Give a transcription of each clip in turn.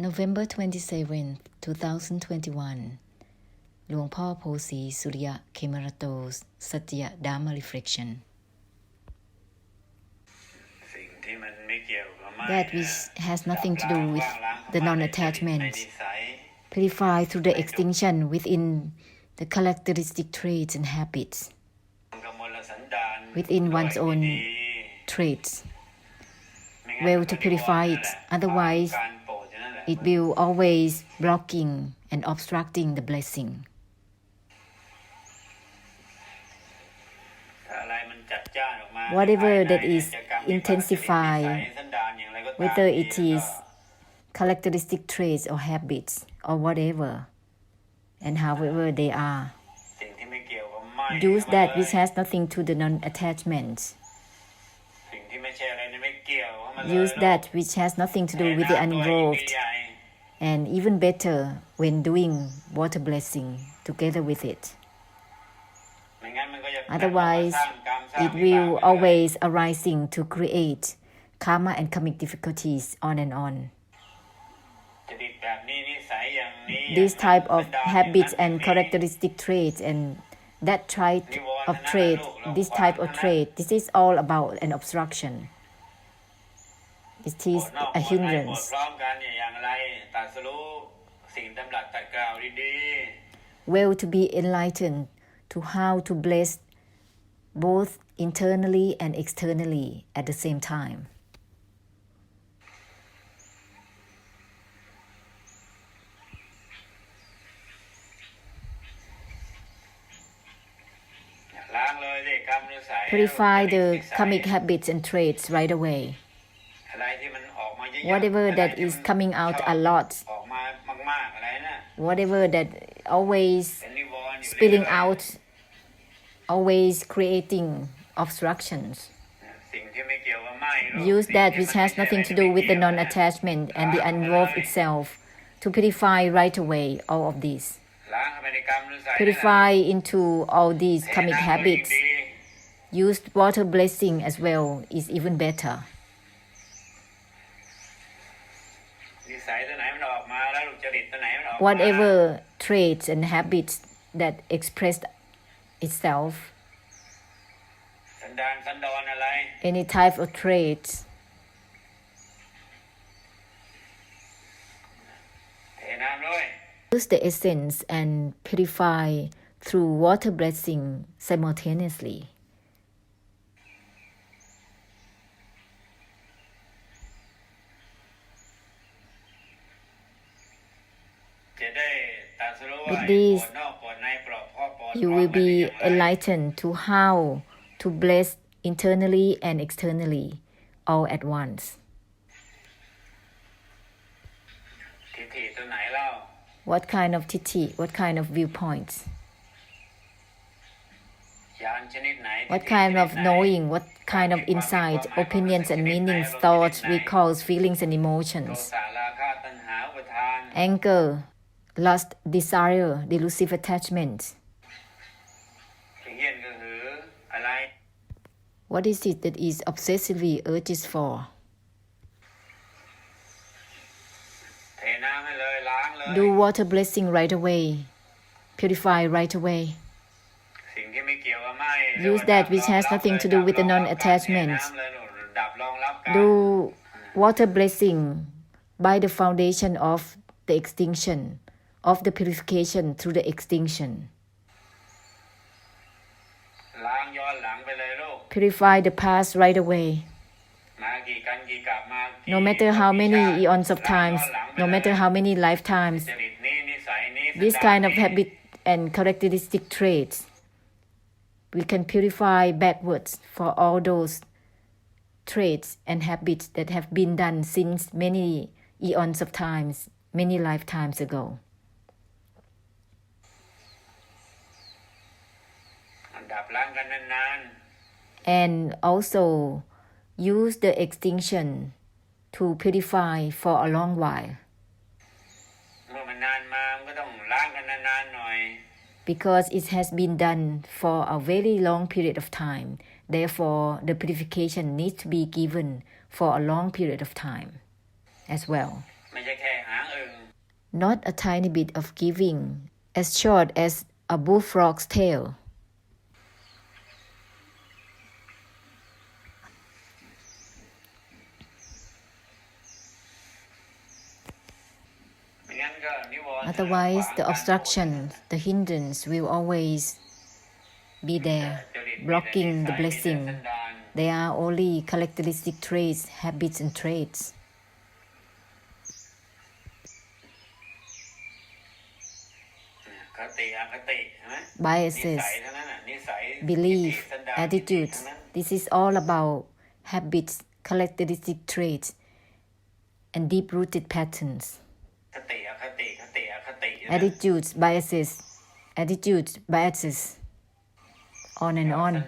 November 27, 2021 Luang Phosri Suriya Khemarato's Satya Dharma Reflection. That which has nothing to do with the non-attachment, purify through the extinction within the characteristic traits and habits, within one's own traits. Well, to purify it, otherwise it will always blocking and obstructing the blessing. Whatever that is intensified, whether it is characteristic traits or habits or whatever, and however they are, use that which has nothing to the non-attachment. Use that which has nothing to do with the uninvolved, and even better when doing water blessing together with it. Otherwise, it will always arising to create karma and karmic difficulties on and on. This type of habits and characteristic traits and that type of trait, this is all about an obstruction. It is a hindrance. Well, to be enlightened to how to bless both internally and externally at the same time. Purify the karmic habits and traits right away. Whatever that is coming out a lot, whatever that always spilling out, always creating obstructions. Use that which has nothing to do with the non-attachment and the uninvolved itself to purify right away all of these. Purify into all these karmic habits. Use water blessing as well is even better. Whatever traits and habits that express itself, any type of traits, use the essence and purify through water blessing simultaneously. With this, you will be enlightened to how to bless internally and externally all at once. What kind of titi? What kind of viewpoints? What kind of knowing? What kind of insight, opinions and meanings, thoughts, recalls, feelings and emotions? Anger, lust, desire, delusive attachment. What is it that is obsessively urges for? Do water blessing right away. Purify right away. Use that which has nothing to do with the non-attachment. Do water blessing by the foundation of the extinction, of the purification through the extinction. Purify the past right away. No matter how many eons of times, no matter how many lifetimes, this kind of habit and characteristic traits, we can purify backwards for all those traits and habits that have been done since many eons of times, many lifetimes ago. And also use the extinction to purify for a long while. Because it has been done for a very long period of time, therefore the purification needs to be given for a long period of time as well. not a tiny bit of giving, as short as a bullfrog's tail. Otherwise, the obstruction, the hindrance will always be there, blocking the blessing. They are only characteristic traits, habits and traits. Biases, belief, attitudes. This is all about habits, characteristic traits, and deep-rooted patterns. Attitudes, biases, on and on.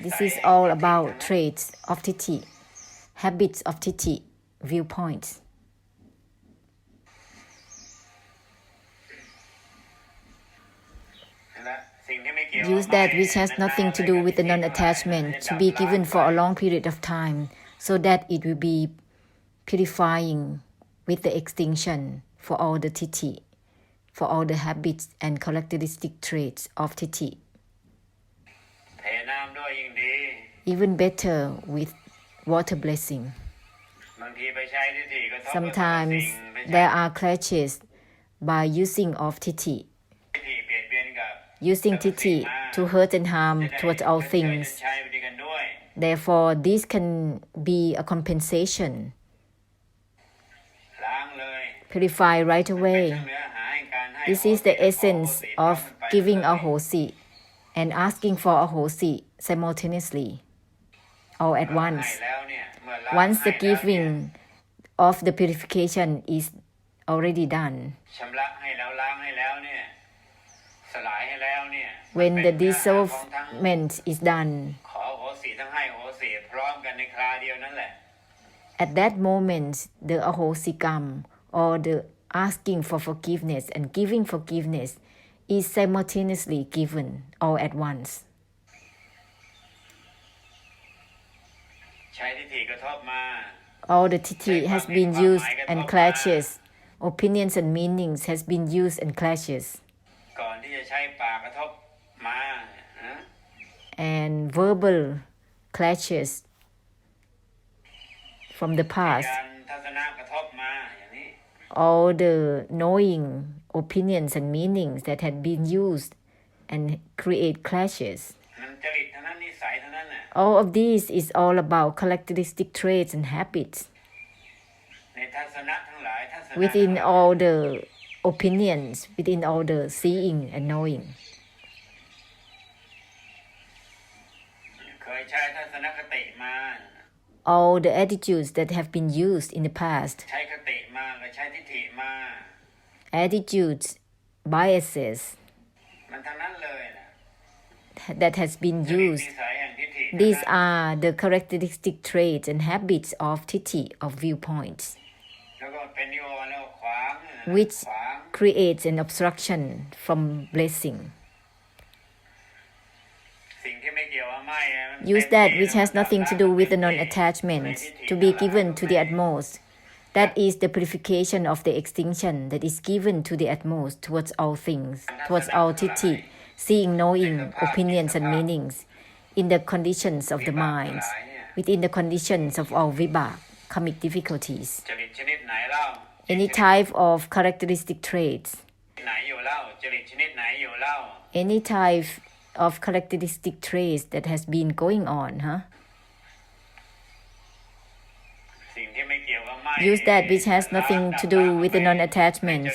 This is all about traits of Tithi, habits of Tithi, viewpoints. Use that which has nothing to do with the non-attachment to be given for a long period of time, so that it will be purifying with the extinction for all the Tithi, for all the habits and characteristic traits of Tithi. Even better with water blessing. Sometimes there are clashes by using of Tithi. Using Tithi to hurt and harm towards all things. Therefore, this can be a compensation. Purify right away. This is the essence of giving a ahosi and asking for a ahosi simultaneously, all at once. Once the giving of the purification is already done, when the dissolvement is done, at that moment, the ahosikam, or the asking for forgiveness and giving forgiveness, is simultaneously given all at once. All the Tithi has been used and clashes. Opinions and meanings has been used and clashes. And verbal clashes from the past. All the knowing opinions and meanings that had been used and create clashes. All of these is all about characteristic traits and habits. Within all the opinions, within all the seeing and knowing. All the attitudes that have been used in the past. Attitudes, biases that has been used. These are the characteristic traits and habits of Tithi, of viewpoints, which creates an obstruction from blessing. Use that which has nothing to do with the non-attachment to be given to the utmost. That is the purification of the extinction that is given to the utmost towards all things, towards all Tithi, seeing, knowing, opinions and meanings, in the conditions of the mind, within the conditions of all vibha, karmic difficulties. Any type of characteristic traits, any type of characteristic traits that has been going on, Use that which has nothing to do with the non-attachment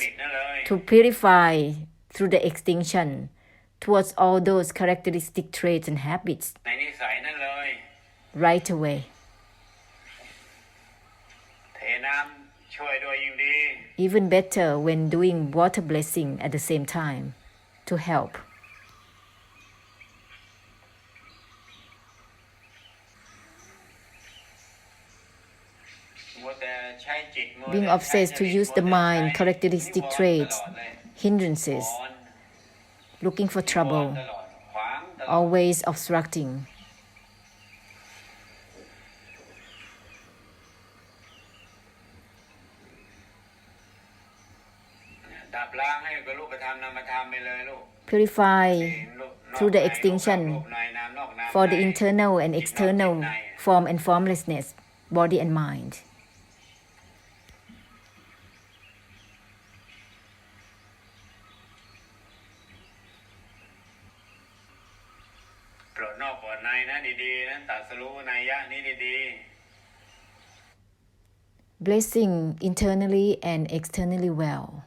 to purify through the extinction towards all those characteristic traits and habits right away. Even better when doing water blessing at the same time to help. Being obsessed to use the mind, characteristic traits, hindrances, looking for trouble, always obstructing. Purify through the extinction for the internal and external form and formlessness, body and mind. Blessing internally and externally well.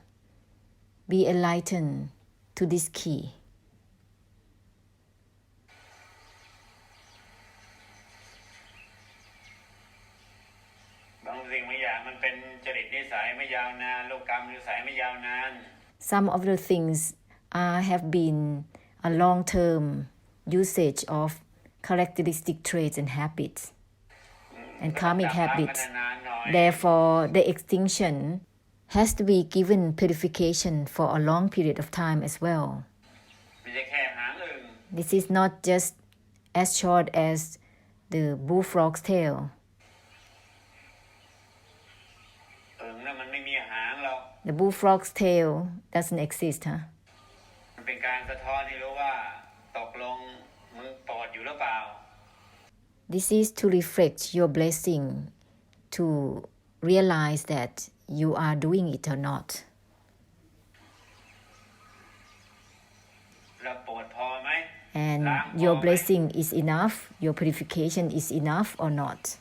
Be enlightened to this key. บางสิ่งบางอย่างมันเป็นจริตนิสัยไม่ยาวนานโลกกรรมนิสัยไม่ยาวนาน Some of the things have been a long-term usage of characteristic traits and habits and karmic habits. Therefore, the extinction has to be given purification for a long period of time as well. This is not just as short as the bullfrog's tail. The bullfrog's tail doesn't exist, huh? This is to reflect your blessing, to realize that you are doing it or not. And your blessing is enough, your purification is enough or not.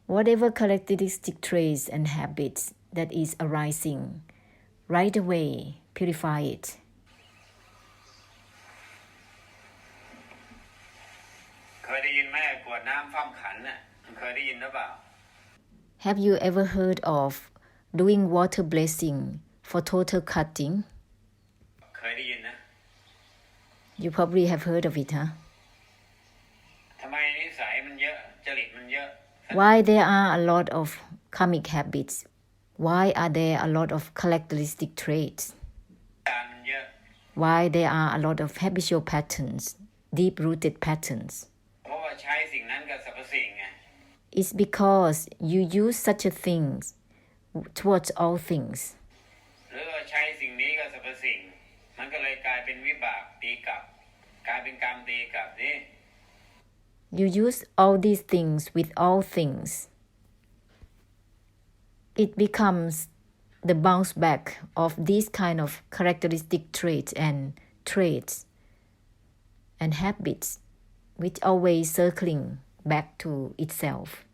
Whatever characteristic traits and habits that is arising, right away purify it. Have you ever heard of doing water blessing for total cutting? You probably have heard of it, huh? Why there are a lot of karmic habits? Why are there a lot of characteristic traits? Why there are a lot of habitual patterns, deep-rooted patterns? It's because you use such a thing towards all things. You use all these things with all things. It becomes the bounce back of these kind of characteristic traits and habits, which always circling back to itself.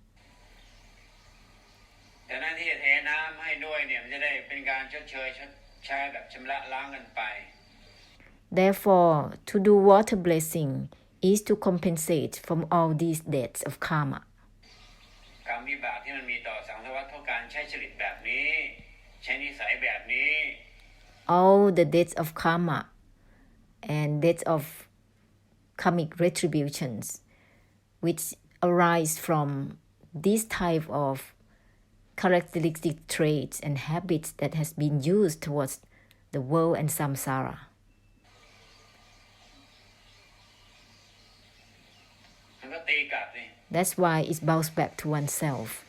Therefore, to do water blessing is to compensate from all these debts of karma. All the debts of karma and debts of karmic retributions which arise from this type of characteristic traits and habits that has been used towards the world and samsara. That's why it bounces back to oneself.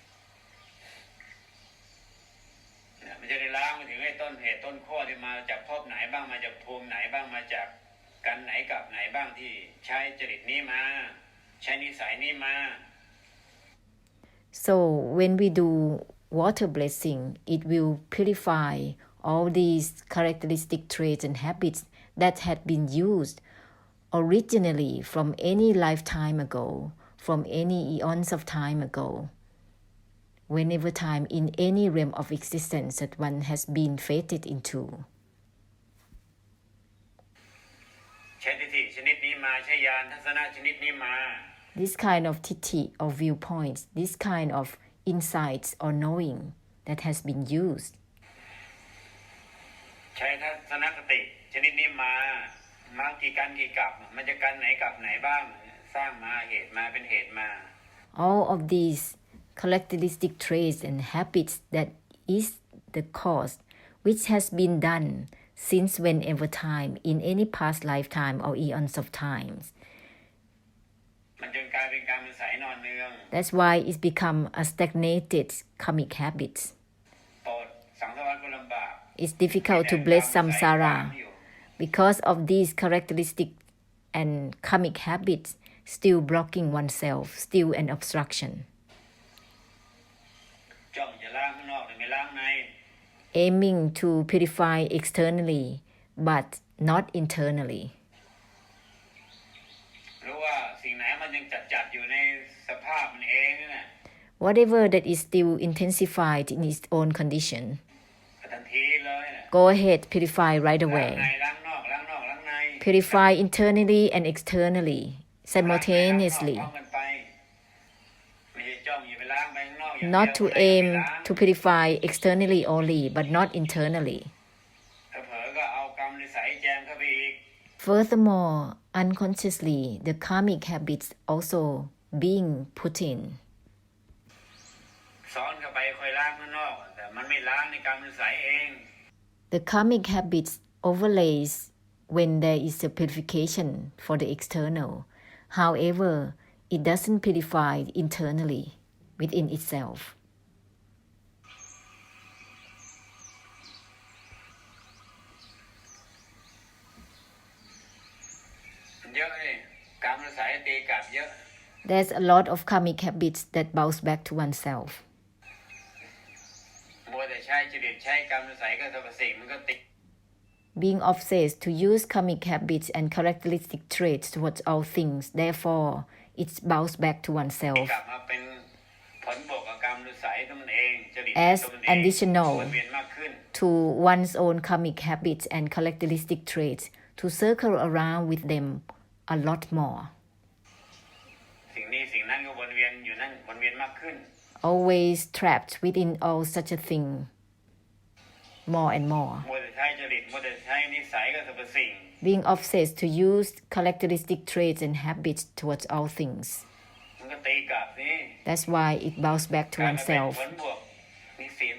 So when we do water blessing, it will purify all these characteristic traits and habits that had been used originally from any lifetime ago, from any eons of time ago, whenever time in any realm of existence that one has been fated into. This kind of titi or viewpoints, this kind of insights or knowing that has been used. All of these characteristic traits and habits that is the cause which has been done since whenever time, in any past lifetime or eons of times. มันจึงกลายเป็นการนิสัยนอนเนือง That's why it's become a stagnated karmic habit. โปรดสังสารวัฏก็ลำบาก It's difficult to bless samsara because of these characteristics and karmic habits still blocking oneself, still an obstruction. จ้องจะล้างข้างนอกแต่ไม่ล้างใน Aiming to purify externally, but not internally. รู้ว่าสิ่งไหนมันยังจัดอยู่ในสภาพมันเองนั่นแหละ Whatever that is still intensified in its own condition, ทันทีเลยนะ go ahead, purify right ล้าง away. ในล้างนอกล้างนอกล้างใน Purify internally and externally, simultaneously. ล้างกันไปไม่ใช่จ้องอย่าไปล้างไปข้างนอกอย่าง Not เดี to ยว aim ไม่ล้าง to purify externally only, but not internally. เผลอๆก็เอากรรมนิสัยแจมเข้าไปอีก Furthermore, unconsciously, the karmic habits also being put in. ซ้อนเข้าไปค่อยล้างข้างนอกแต่มันไม่ล้างในกรรมนิสัยเอง The karmic habits overlays when there is a purification for the external. However, it doesn't purify internally within itself. เยอะเลยกรรมนิสัยตีกลับเยอะ There's a lot of karmic habits that bounce back to oneself. มัวแต่ใช้จริตใช้กรรมนิสัยก็สรรพสิ่งมันก็ติด Being obsessed to use karmic habits and characteristic traits towards all things, therefore, it's bounce back to oneself กลับมาเป็นผลบวกกับกรรมนิสัยตัวมันเองจริต as ตัวมันเอง additional วนเวียนมากขึ้น to one's own karmic habits and characteristic traits to circle around with them a lot more. สิ่งนี้สิ่งนั้นก็วนเวียนอยู่นั่นวนเวียนมากขึ้น Always trapped within all such a thing more and more. มัวแต่ใช้จริตมัวแต่ใช้นิสัยก็สรรพสิ่ง Being obsessed to use characteristic traits and habits towards all things. มันก็ตีกลับนี่ That's why it bounce back to กลายมาเป็น oneself, ผลบวก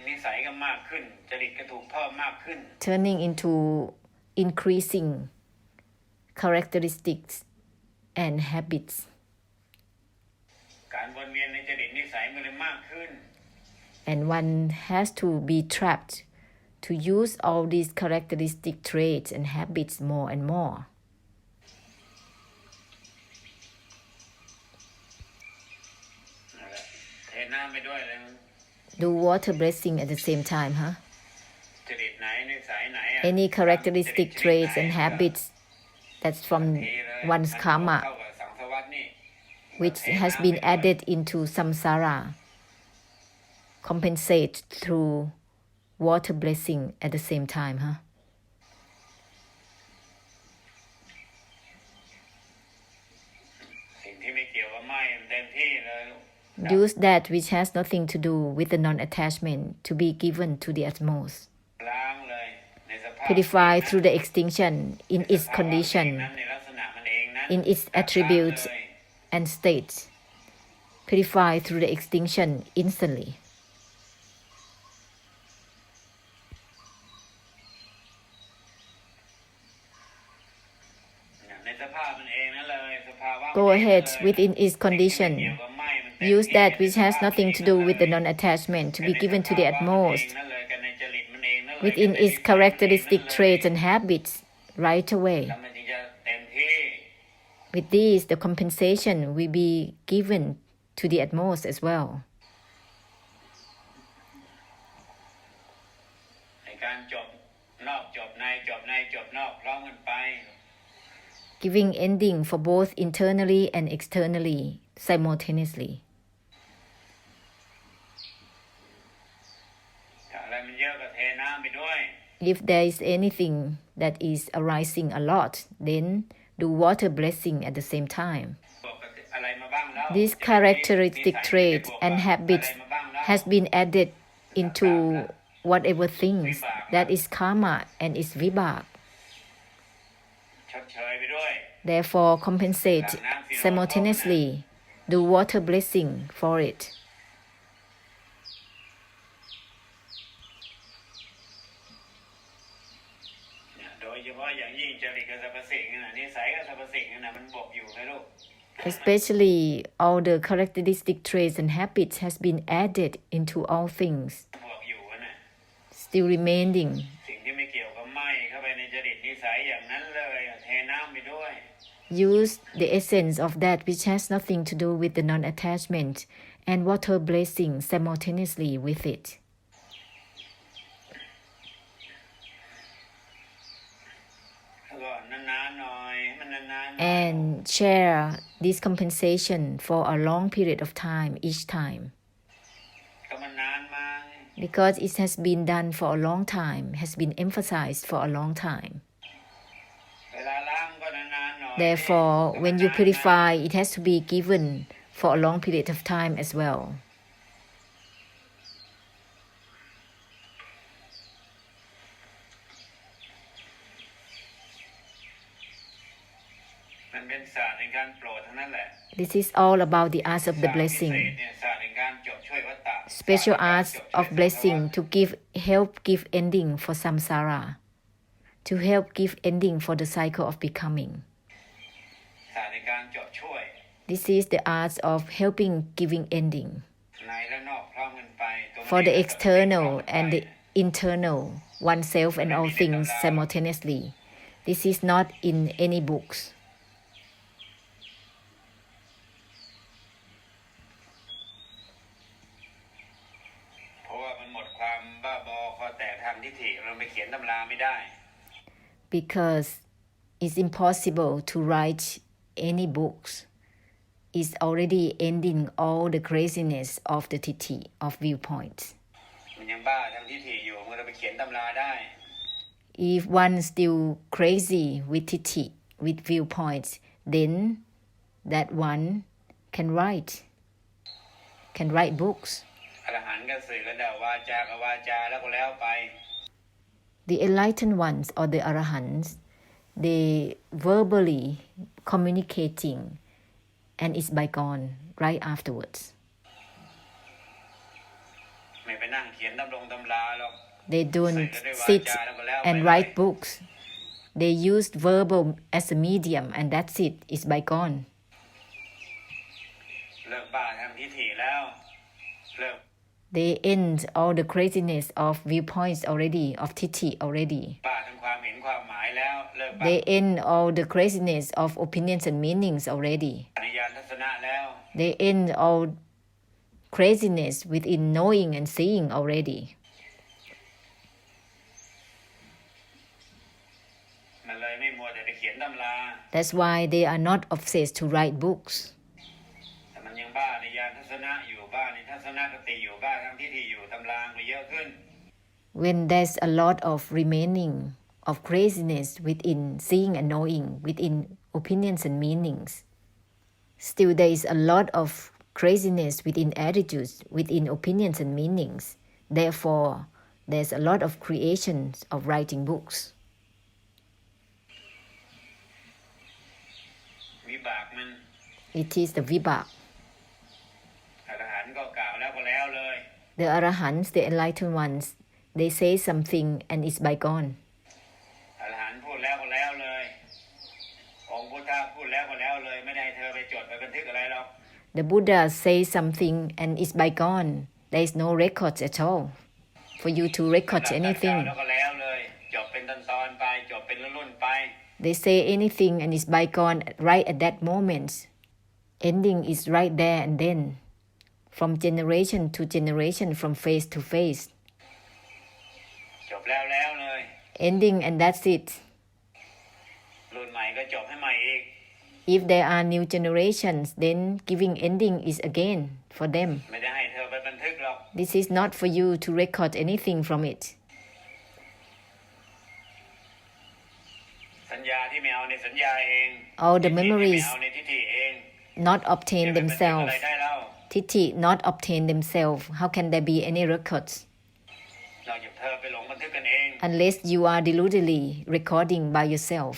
นิสัยก็มากขึ้นจริตก็ถูกเพิ่มมากขึ้น turning into increasing characteristics and habits. การวนเวียนในจริตนิสัยมันเลยมากขึ้น And one has to be trapped to use all these characteristic traits and habits more and more. นั่นแหละเทน้ำไปด้วยเลย Do water blessing at the same time, huh? จริตไหนนิสัยไหน Any characteristic traits and habits that's from one's karma, เข้ากับสังสารวัฏนี่ which has been added into samsara, compensate through water blessing at the same time, huh? สิ่งที่ไม่เกี่ยวกับไหม้เต็มที่เลย Use that which has nothing to do with the non-attachment to be given to the utmost. ล้างเลยในสภาพ Purify through the extinction in its condition, นั้นในลักษณะมันเองนั้น in its attributes and states. Purify through the extinction instantly. ในสภาพมันเองนั่นเลยสภาวะ Go ahead within its condition. Use that which has nothing to do with the non-attachment to be given to the utmost, within its characteristic traits and habits, right away. With these, the compensation will be given to the utmost as well. ในการจบนอกจบในจบในจบนอกพร้อมกันไป Giving ending for both internally and externally simultaneously. ถ้าอะไรมันเยอะก็เทน้ำไปด้วย If there is anything that is arising a lot, then do water blessing at the same time. บวกกับอะไรมาบ้างแล้ว These characteristic traits and habits has been added into whatever things that is karma and is vibhak. ชดเชยไปด้วย Therefore, compensate simultaneously. Do water blessing for it. อ ตกับสรรพสิ่งน่ะนิสัยกับสรรพสิ่งน่ะมันบวกอยู่ไหมลูก Especially all the characteristic traits and habits has been added into all things, บวกอยู่น่ะ still remaining. สิ่งที่ไม่เกี่ยวกับไหม้เข้าไปในจริตนิสัยอย่างนั้นเลยเทน้ำไปด้วย Use the essence of that which has nothing to do with the non-attachment and water blessing simultaneously with it. แล้วก็นานๆหน่อยมันนานๆ And share this compensation for a long period of time each time. ก็มันนานมา Because it has been done for a long time, has been emphasized for a long time. เวลาล้างก็นานๆหน่อย Therefore, when you purify, it has to be given for a long period of time as well. มันเป็นศาสตร์ในการโปรดทั้งนั้นแหละ This is all about the arts of the blessing. ศาสตร์ในการจบช่วยวัฏฏะ Special arts of blessing to help give ending for samsara, to help give ending for the cycle of becoming. ศาสตร์ในการจบช่วย This is the arts of helping giving ending ในและนอกพร้อมกันไปตัว for the external and the internal, oneself and all things simultaneously. This is not in any books. เพราะว่ามันหมดความบ้าบอคอแตกทางทิฏฐิเราไปเขียนตำราไม่ได้ Because it's impossible to write any books. It's already ending all the craziness of the tithi, of viewpoints. มันยังบ้าทางทิฏฐิอยู่มันเราไปเขียนตำราได้ If one is still crazy with tithi, with viewpoints, then that one can write books. อรหันต์ก็สื่อกันได้วาจากับวาจาแล้วก็แล้วไป The enlightened ones or the arahants, they verbally communicating and it's bygone right afterwards. ไม่ไปนั่งเขียนตำราหรอก They don't sit and write books. They used verbal as a medium and that's it. It's bygone. เลิกบ้าทางทิฏฐิแล้วเลิก They end all the craziness of viewpoints already, of tithi already. บ้าทางความเห็นความหมายแล้วเลิกบ้า They end all the craziness of opinions and meanings already. ในญาณทัศนะแล้ว They end all craziness within knowing and seeing already. มันเลยไม่มัวแต่ไปเขียนตำรา That's why they are not obsessed to write books. แต่มันยังบ้าในญาณทัศนะอยู่บ้าในทัศนคติอยู่บ้าทางทิฏฐิอยู่ตำราก็เยอะขึ้น When there's a lot of remaining of craziness within seeing and knowing, within opinions and meanings, still there is a lot of craziness within attitudes, within opinions and meanings. Therefore, there's a lot of creations of writing books. วิบากมัน It is the vibhak. อรหันต์ก็กล่าวแล้วก็แล้วเลย The arahants, the enlightened ones, they say something and it's bygone. อรหันต์พูดแล้วก็แล้วเลยองค์พุทธะพูดแล้วก็แล้วเลยไม่ได้เธอไปจดไปบันทึกอะไรหรอก The Buddha says something and it's bygone. There is no records at all for you to record กล่าว anything. แล้วก็แล้วเลยจบเป็นตอนๆไปจบเป็นรุ่นๆไป They say anything and it's bygone right at that moment. Ending is right there and then. From generation to generation, from phase to phase. จบแล้วแล้วเลย Ending and that's it. รุ่นใหม่ก็จบให้ใหม่อีก If there are new generations, then giving ending is again for them. ไม่ได้ให้เธอไปบันทึกหรอก This is not for you to record anything from it. สัญญาที่ไม่เอาในสัญญาเอง All the ทิฏฐิที่ไม่ memories เอาในทิฏฐิเอง not obtain จะไปบันทึกอะไร themselves. ได้เล่า Tithi not obtain themselves. How can there be any records? นอกจากเธอไปหลงบันทึกกันเอง Unless you are deludedly recording by yourself.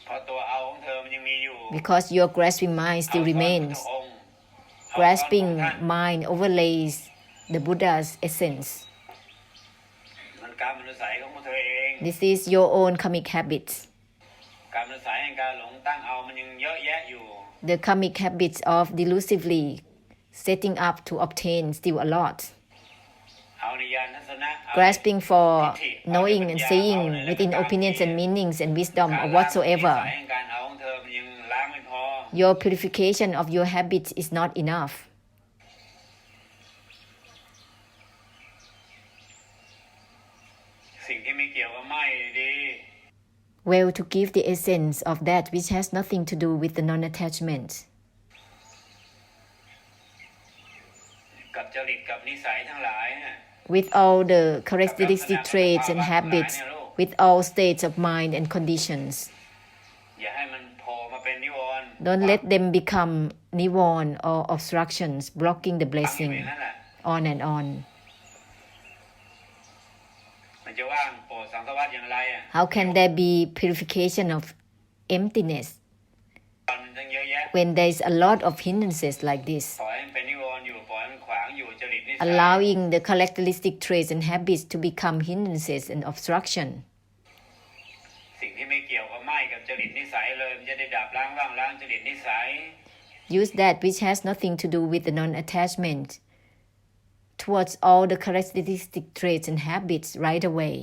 เพราะตัวเอาของเธอมันยังมีอยู่ Because your grasping mind still remains. เอาของพระองค์ Grasping เอาของท่าน mind overlays the Buddha's essence. มัน กรรมอนุสัยของพวกเธอเอง This is your own karmic habits. กรรมอนุสัยแห่งการหลงตั้งเอามันยังเยอะแยะอยู่ The karmic habits of delusively setting up to obtain still a lot. เอานิยานทัศนะ Grasping for knowing and seeing within opinions and meanings and wisdom or whatsoever. นิสัยแห่งการเอาของเธอมันยังล้างไม่พอ Your purification of your habits is not enough. สิ่งที่ไม่เกี่ยวกับไม่ดี Well, to give the essence of that which has nothing to do with the non-attachment. กับจริตกับนิสัยทั้งหลาย With all the characteristic traits and habits, with all states of mind and conditions. อย่าให้มันโผล่มาเป็นนิวรณ์ Don't let them become nivarn or obstructions, blocking the อยู่ blessing ในนั้นแหละ on and on. มันจะว่างโปรดสังสวัสดิ์อย่างไร How can there be purification of emptiness มันทั้งเยอะแยะ when there is a lot of hindrances like this? ปล่อยให้มันเป็นนิวรณ์อยู่ปล่อยให้มันขวางอยู่จริตนิสัย Allowing the characteristic traits and habits to become hindrances and obstruction. สิ่งที่ไม่เกี่ยวกับไม่กับจริตนิสัยเลยมันจะได้ดับล้างว่างล้างจริตนิสัย Use that which has nothing to do with the non-attachment towards all the characteristic traits and habits right away,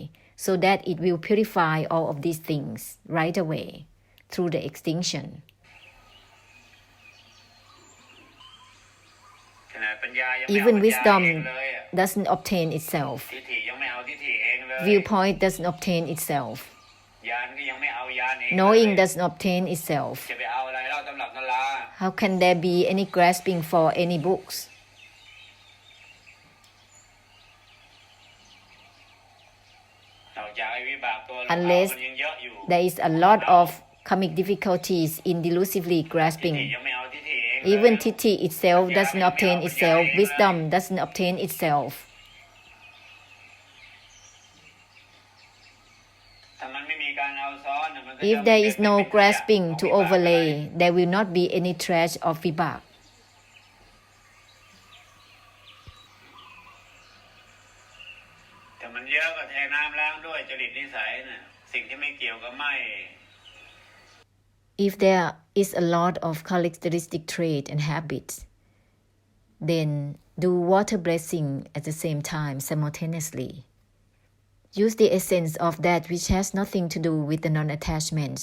so that it will purify all of these things right away through the extinction. ขนาดปัญญายังไม่เอา Even ปัญญาเอง wisdom เลย doesn't obtain itself. ทิฏฐิยังไม่เอาทิฏฐิเองเลย Viewpoint doesn't obtain itself. ญาณก็ยังไม่เอาญาณเอง Knowing doesn't obtain itself. จะไปเอาอะไรเล่าตำรับตำรา How can there be any grasping for any books? นอกจากไอ้วิบากตัวเรา Unless มันยังเยอะอยู่ There is a lot of karmic difficulties in delusively ทิฏฐิ grasping. ยังไม่เอาทิฏฐิเอง Even Titi itself doesn't obtain itself. Wisdom doesn't obtain itself. ถ้ามันไม่มีการเอาซ้อนมันก็จะ If there is no เป็น grasping ของ to วิบาก overlay, there will not be any trash of vibak. แต่มันเยอะก็เทน้ำล้างด้วยจริตนิสัยน่ะสิ่งที่ไม่เกี่ยวกับไม่ If there is a lot of characteristic trait and habits, then do water blessing at the same time simultaneously. Use the essence of that which has nothing to do with the non-attachments.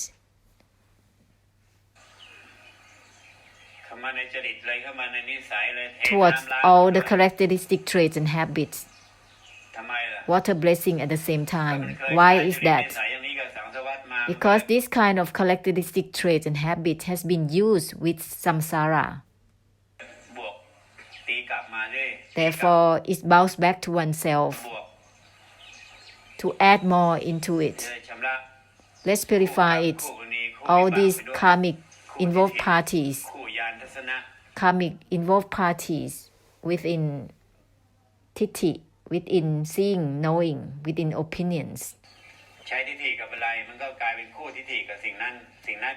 เข้ามาในจริตเลยเข้ามาในนิสัยเลยเท Towards น้ำล้าง all the characteristic traits and habits. ทำไมล่ะ Water blessing at the same time. มันเคย Why ใช้ is จริต that? นิสัยอย่างนี้กับสังสวัสดิ์มา Because this kind of characteristic trait and habit has been used with samsara. บวกตีกลับมาด้วย Therefore, it bounces back to oneself บวก to add more into it. จะชำระ Let's purify it. คู่กรณีคู่ All วิบาก these ไปด้วย karmic คู่ involved ทิฏฐิ parties, คู่ญาณทัศนะ karmic involved parties within titi, within seeing, knowing, within opinions. ใช้ทิฏฐิกับอะไรมันก็กลายเป็นคู่ทิฏฐิกับสิ่งนั้นสิ่งนั้น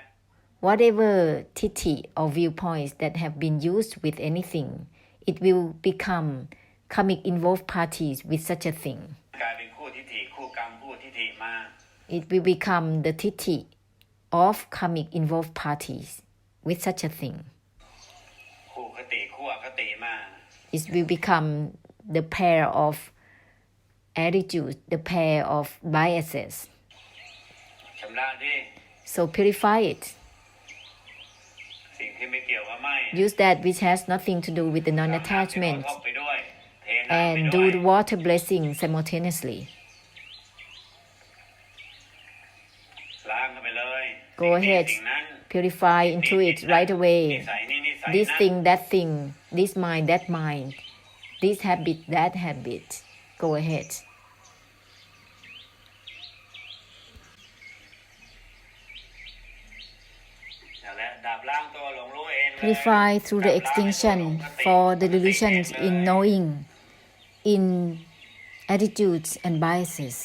Whatever titi or viewpoints that have been used with anything, it will become karmic involved parties with such a thing. กลายเป็นคู่ทิฏฐิคู่กรรมคู่ทิฏฐิมา It will become the titi of karmic involved parties with such a thing. คู่คติคู่อคติมา It will become the pair of attitudes, the pair of biases. ชำระดิ So purify it. สิ่งที่ไม่เกี่ยวกับไม่ Use that which has nothing to do with the ท non-attachment บไปด้วยเทน้ำไป and ด้ว do ย the water blessing simultaneously. ล้างเข้าไปเลย Go ahead. สิ่งนั้น Purify into it right นิ away. สัยนี้นิสัย This นั้น thing, that thing, this mind, that mind, this habit, that habit. Go ahead. นั่นแหละดับล้างตัวหลงรู้เองเลย Purify through the extinction for the delusions in knowing, in attitudes and biases.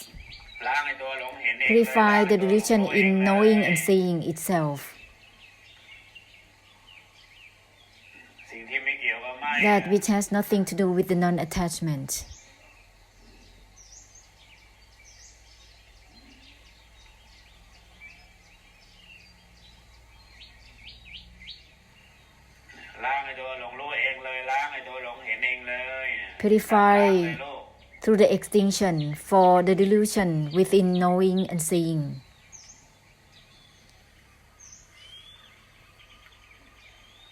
ล้างไอ้ตัวหลงเห็นเอง Purify เลย the delusion in knowing and seeing itself. สิ่งที่ไม่เกี่ยวกับไม่ That which has nothing to do with the non-attachment. ตัวหลงรู้เองเลยล้างไอ้ตัวหลงเห็นเองเลย Purify ล้างเลยลูก through the extinction for the delusion within knowing and seeing.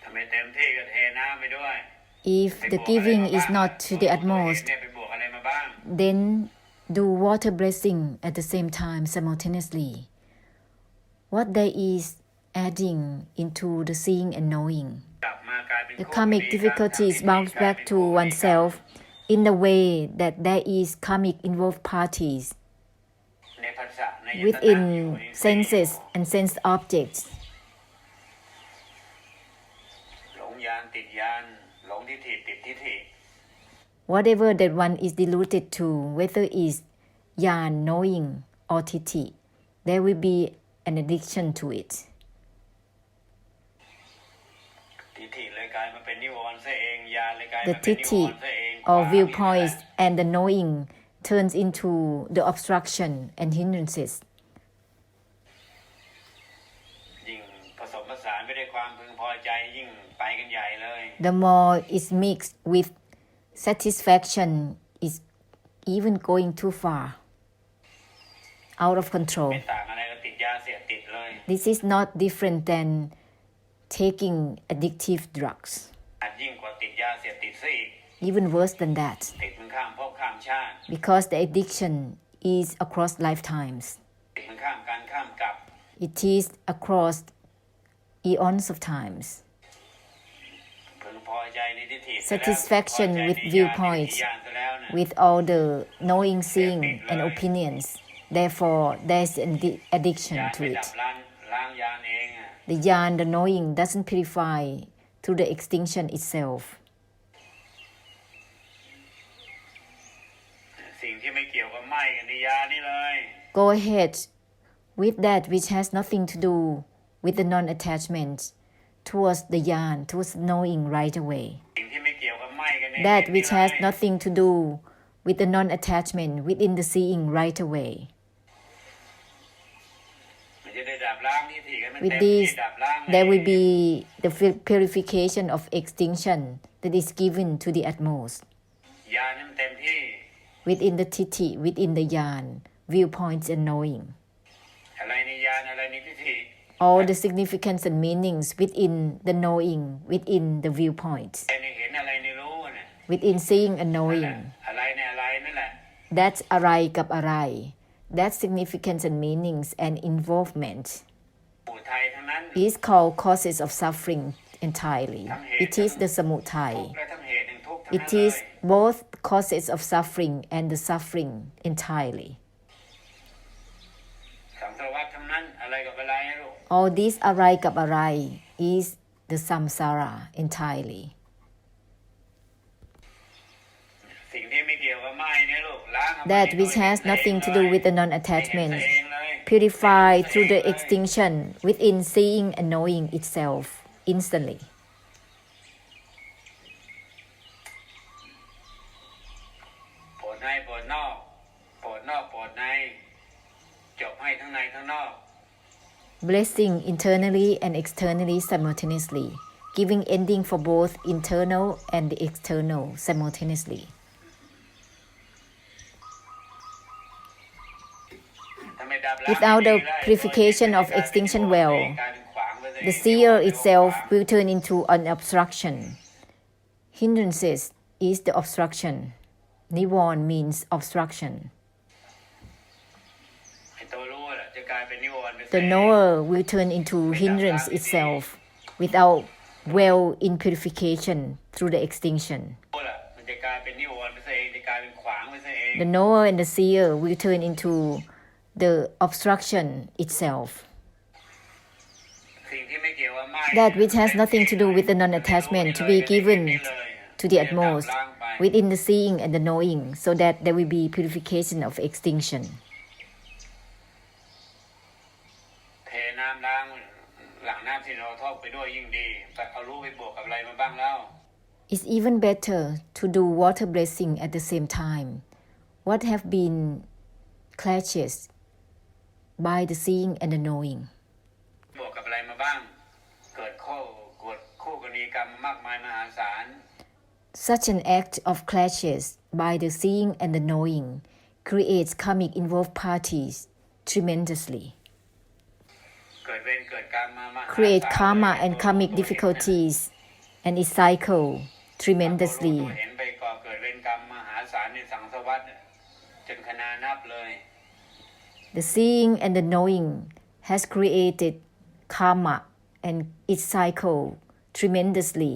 ทำให้เต็มที่ก็เทน้ำไปด้วย If the giving is not to the utmost, เนี่ยไปบวกอะไรมาบ้าง then do water blessing at the same time simultaneously. What there is adding into the seeing and knowing. กลับมากลายเป็น The karmic difficulties bounce back to oneself in the way that there is karmic involved parties ในภาษาในยตนะ within senses and sense objects. หลงยานติดยานหลงทิฏฐิติดทิฏฐิ Whatever that one is deluded to, whether is yan knowing or titi, there will be an addiction to it. ทิฏฐิเลยกลายมาเป็นนิวรณ์ซะเองยานเลยกลาย The มาเป็นนิว titi รณ์ซะเอง or viewpoints and the knowing turns into the obstruction and hindrances. ยิ่งผสมผสานไปด้วยความพึงพอใจยิ่งไปกันใหญ่เลย The more it's mixed with satisfaction, is even going too far, out of control. ไม่ต่างอะไรกับติดยาเสพติดเลย This is not different than taking addictive drugs, อาจยิ่งกว่าติดยาเสพติดซะอีก even worse than that, ติดมันข้ามภพข้ามชาติ because the addiction is across lifetimes. ติดมันข้ามการข้ามกลับ It is across eons of times. พึงพอใจในทิฏฐิ Satisfaction with viewpoints, with all the knowing, seeing, and opinions. Therefore, there's an addiction ยาน to ไม่ดั it. บล้างยานเองอะ The yan, the knowing, doesn't purify through the extinction itself. สิ่งที่ไม่เกี่ยวกับไหม้กันในยานี่เลย Go ahead with that which has nothing to do with the non-attachment towards the yan, towards knowing right away. สิ่งที่ไม่เกี่ยวกับไหม้กันใน That นี่ which เลย has nothing to do with the non-attachment within the seeing right away. มันจะได้ดับล้างทิฏฐิกันมัน With เต็มที่ this, ดับล้าง there will be the purification of extinction that is given to the utmost. ยานี่มันเต็มที่ Within the titi, within the yan, viewpoints and knowing. อะไรในยานอะไรในทิฏฐิ All the significance and meanings within the knowing, within the viewpoints, อะไรในเห็นอะไรในรู้น่ะ within seeing and knowing. อะไรในอะไรนั่นแหละ That's arai kap arai. That's significance and meanings and involvement ปู่ไทยทั้งนั้น is called causes of suffering entirely. It is the samutai. ทุกข์และทั้งเหตุแห่งทุกข์ทั้ง It นั้นเลย is both causes of suffering and the suffering entirely. สังสารวัฏทั้งนั้นอะไรกับอะไรให้ลูก All this arai kap arai is the samsara entirely. สิ่งที่ไม่เกี่ยวกับไหม้เนี่ยลูกล้างเอาไป That ใน which ตัว has เอง nothing to เล do ย with the เห็น non-attachment, ตัวเองเลย purify through the extinction within seeing and knowing itself instantly. โปรดในโปรดนอกโปรดนอกโปรดในจบให้ทั้งในทั้งนอก Blessing internally and externally simultaneously, giving ending for both internal and the external simultaneously. ถ้าไม่ดับล้าง Without the ไม่ได้ purification of extinction well, the seer itself will turn into an obstruction. Hindrances is the obstruction. Niwon means obstruction. ไอ้ตัวรู้แหละจะกลายเป็นนิวรณ์ไป The knower will turn into hindrance itself without well in purification through the extinction. รู้แหละมันจะกลายเป็นนิวรณ์ไปซะเองจะกลายเป็นขวางไปซะเอง The knower and the seer will turn into the obstruction itself. สิ่งที่ไม่เกี่ยวกับไหม้ That which has nothing to do with the non-attachment to be given to the utmost within the seeing and the knowing, so that there will be purification of extinction. เทน้ำล้างหลังน้ำที่เราทอกไปด้วยยิ่งดีแต่เอารู้ไปบวกกับอะไรมาบ้างแล้ว It's even better to do water blessing at the same time. What have been clashes by the seeing and the knowing? บวกกับอะไรมาบ้าง เกิดคู่กรณี มีกรรมมากมายมหาศาล Such an act of clashes by the seeing and the knowing creates karmic involved parties tremendously. เกิดเวรเกิดกรรมมามหาศาล Create karma and karmic difficulties and its cycle ตัว tremendously. เห็นไปก่อเกิดเวรกรรมมหาศาลในสังสารวัฏจนขนานับเลย The seeing and the knowing has created karma and its cycle tremendously,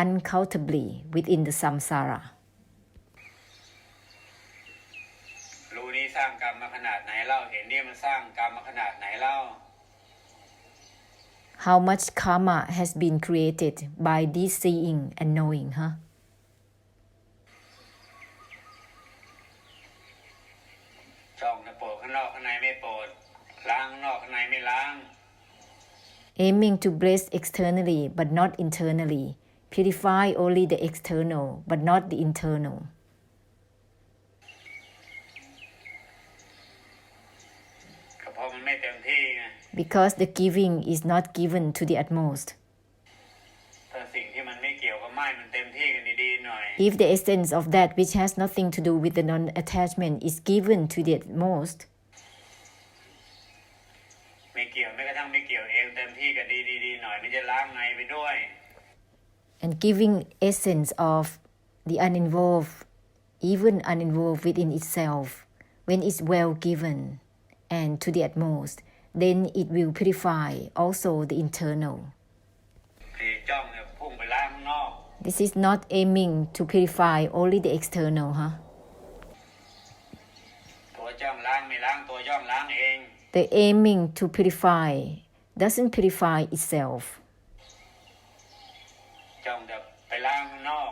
uncountably within the samsara. รู้นี้สร้างกรรมมาขนาดไหนเล่าเห็นนี่มันสร้างกรรมมาขนาดไหนเล่า How much karma has been created by this seeing and knowing, huh? ช่องโปรดข้างนอกข้างในไม่โปรดล้างข้างนอกข้างในไม่ล้าง Aiming to bless externally but not internally, purify only the external but not the internal. ก็เพราะมันไม่เต็มที่ไง Because the giving is not given to the utmost. ถ้าสิ่งที่มันไม่เกี่ยวกับไม่มันเต็มที่กันดีๆหน่อย If the essence of that which has nothing to do with the non-attachment is given to the utmost, ไม่เกี่ยวไม่กระทั่งไม่เกี่ยวเองเต็มที่กันดีๆหน่อยมันจะล้างในไปด้วย and giving essence of the uninvolved, even uninvolved within itself, when it's well given and to the utmost, then it will purify also the internal. ที่จ้องเนี่ยพุ่งไปล้างข้างนอก This is not aiming to purify only the external, huh? ตัวจ้องล้างไม่ล้างตัวจ้องล้างเอง The aiming to purify doesn't purify itself. จ้องจะไปล้างข้างนอก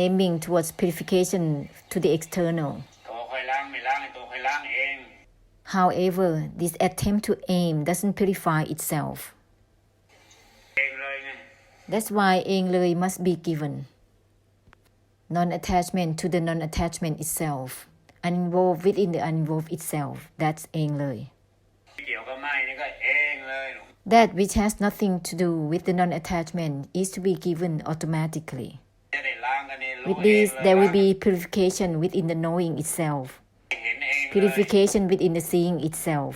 Aiming towards purification to the external. ตัวคอยล้างไม่ล้างให้ตัวคอยล้างเอง However, this attempt to aim doesn't purify itself. เองเลยไง That's why เองเลย must be given. Non-attachment to the non-attachment itself. Uninvolved within the uninvolved itself. That's เองเลย เกี่ยวกับไม่นี่ก็เองเลย That which has nothing to do with the non-attachment is to be given automatically. จะได้ล้างกันนี่รู้ With เอง this, เลย there will be purification within the knowing itself. เห็นเองเลย Purification within the seeing itself.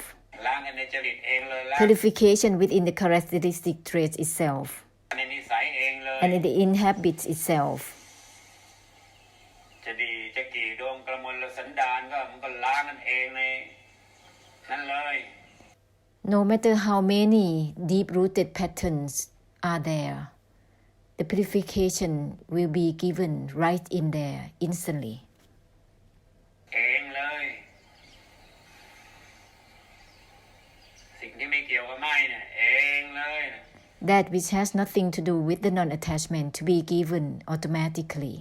ล้างกันในจริตเองเลยล้าง Purification within the characteristic traits itself. ในนิสัยเองเลย And in the inhabits itself. จะดีจะกี่ดวงกระมวลสันดานก็มันก็ล้างกันเองในนั่นเลย No matter how many deep-rooted patterns are there, the purification will be given right in there, instantly. เองเลยสิ่งที่ไม่เกี่ยวกับไม่เนี่ยเองเลย That which has nothing to do with the non-attachment to be given automatically.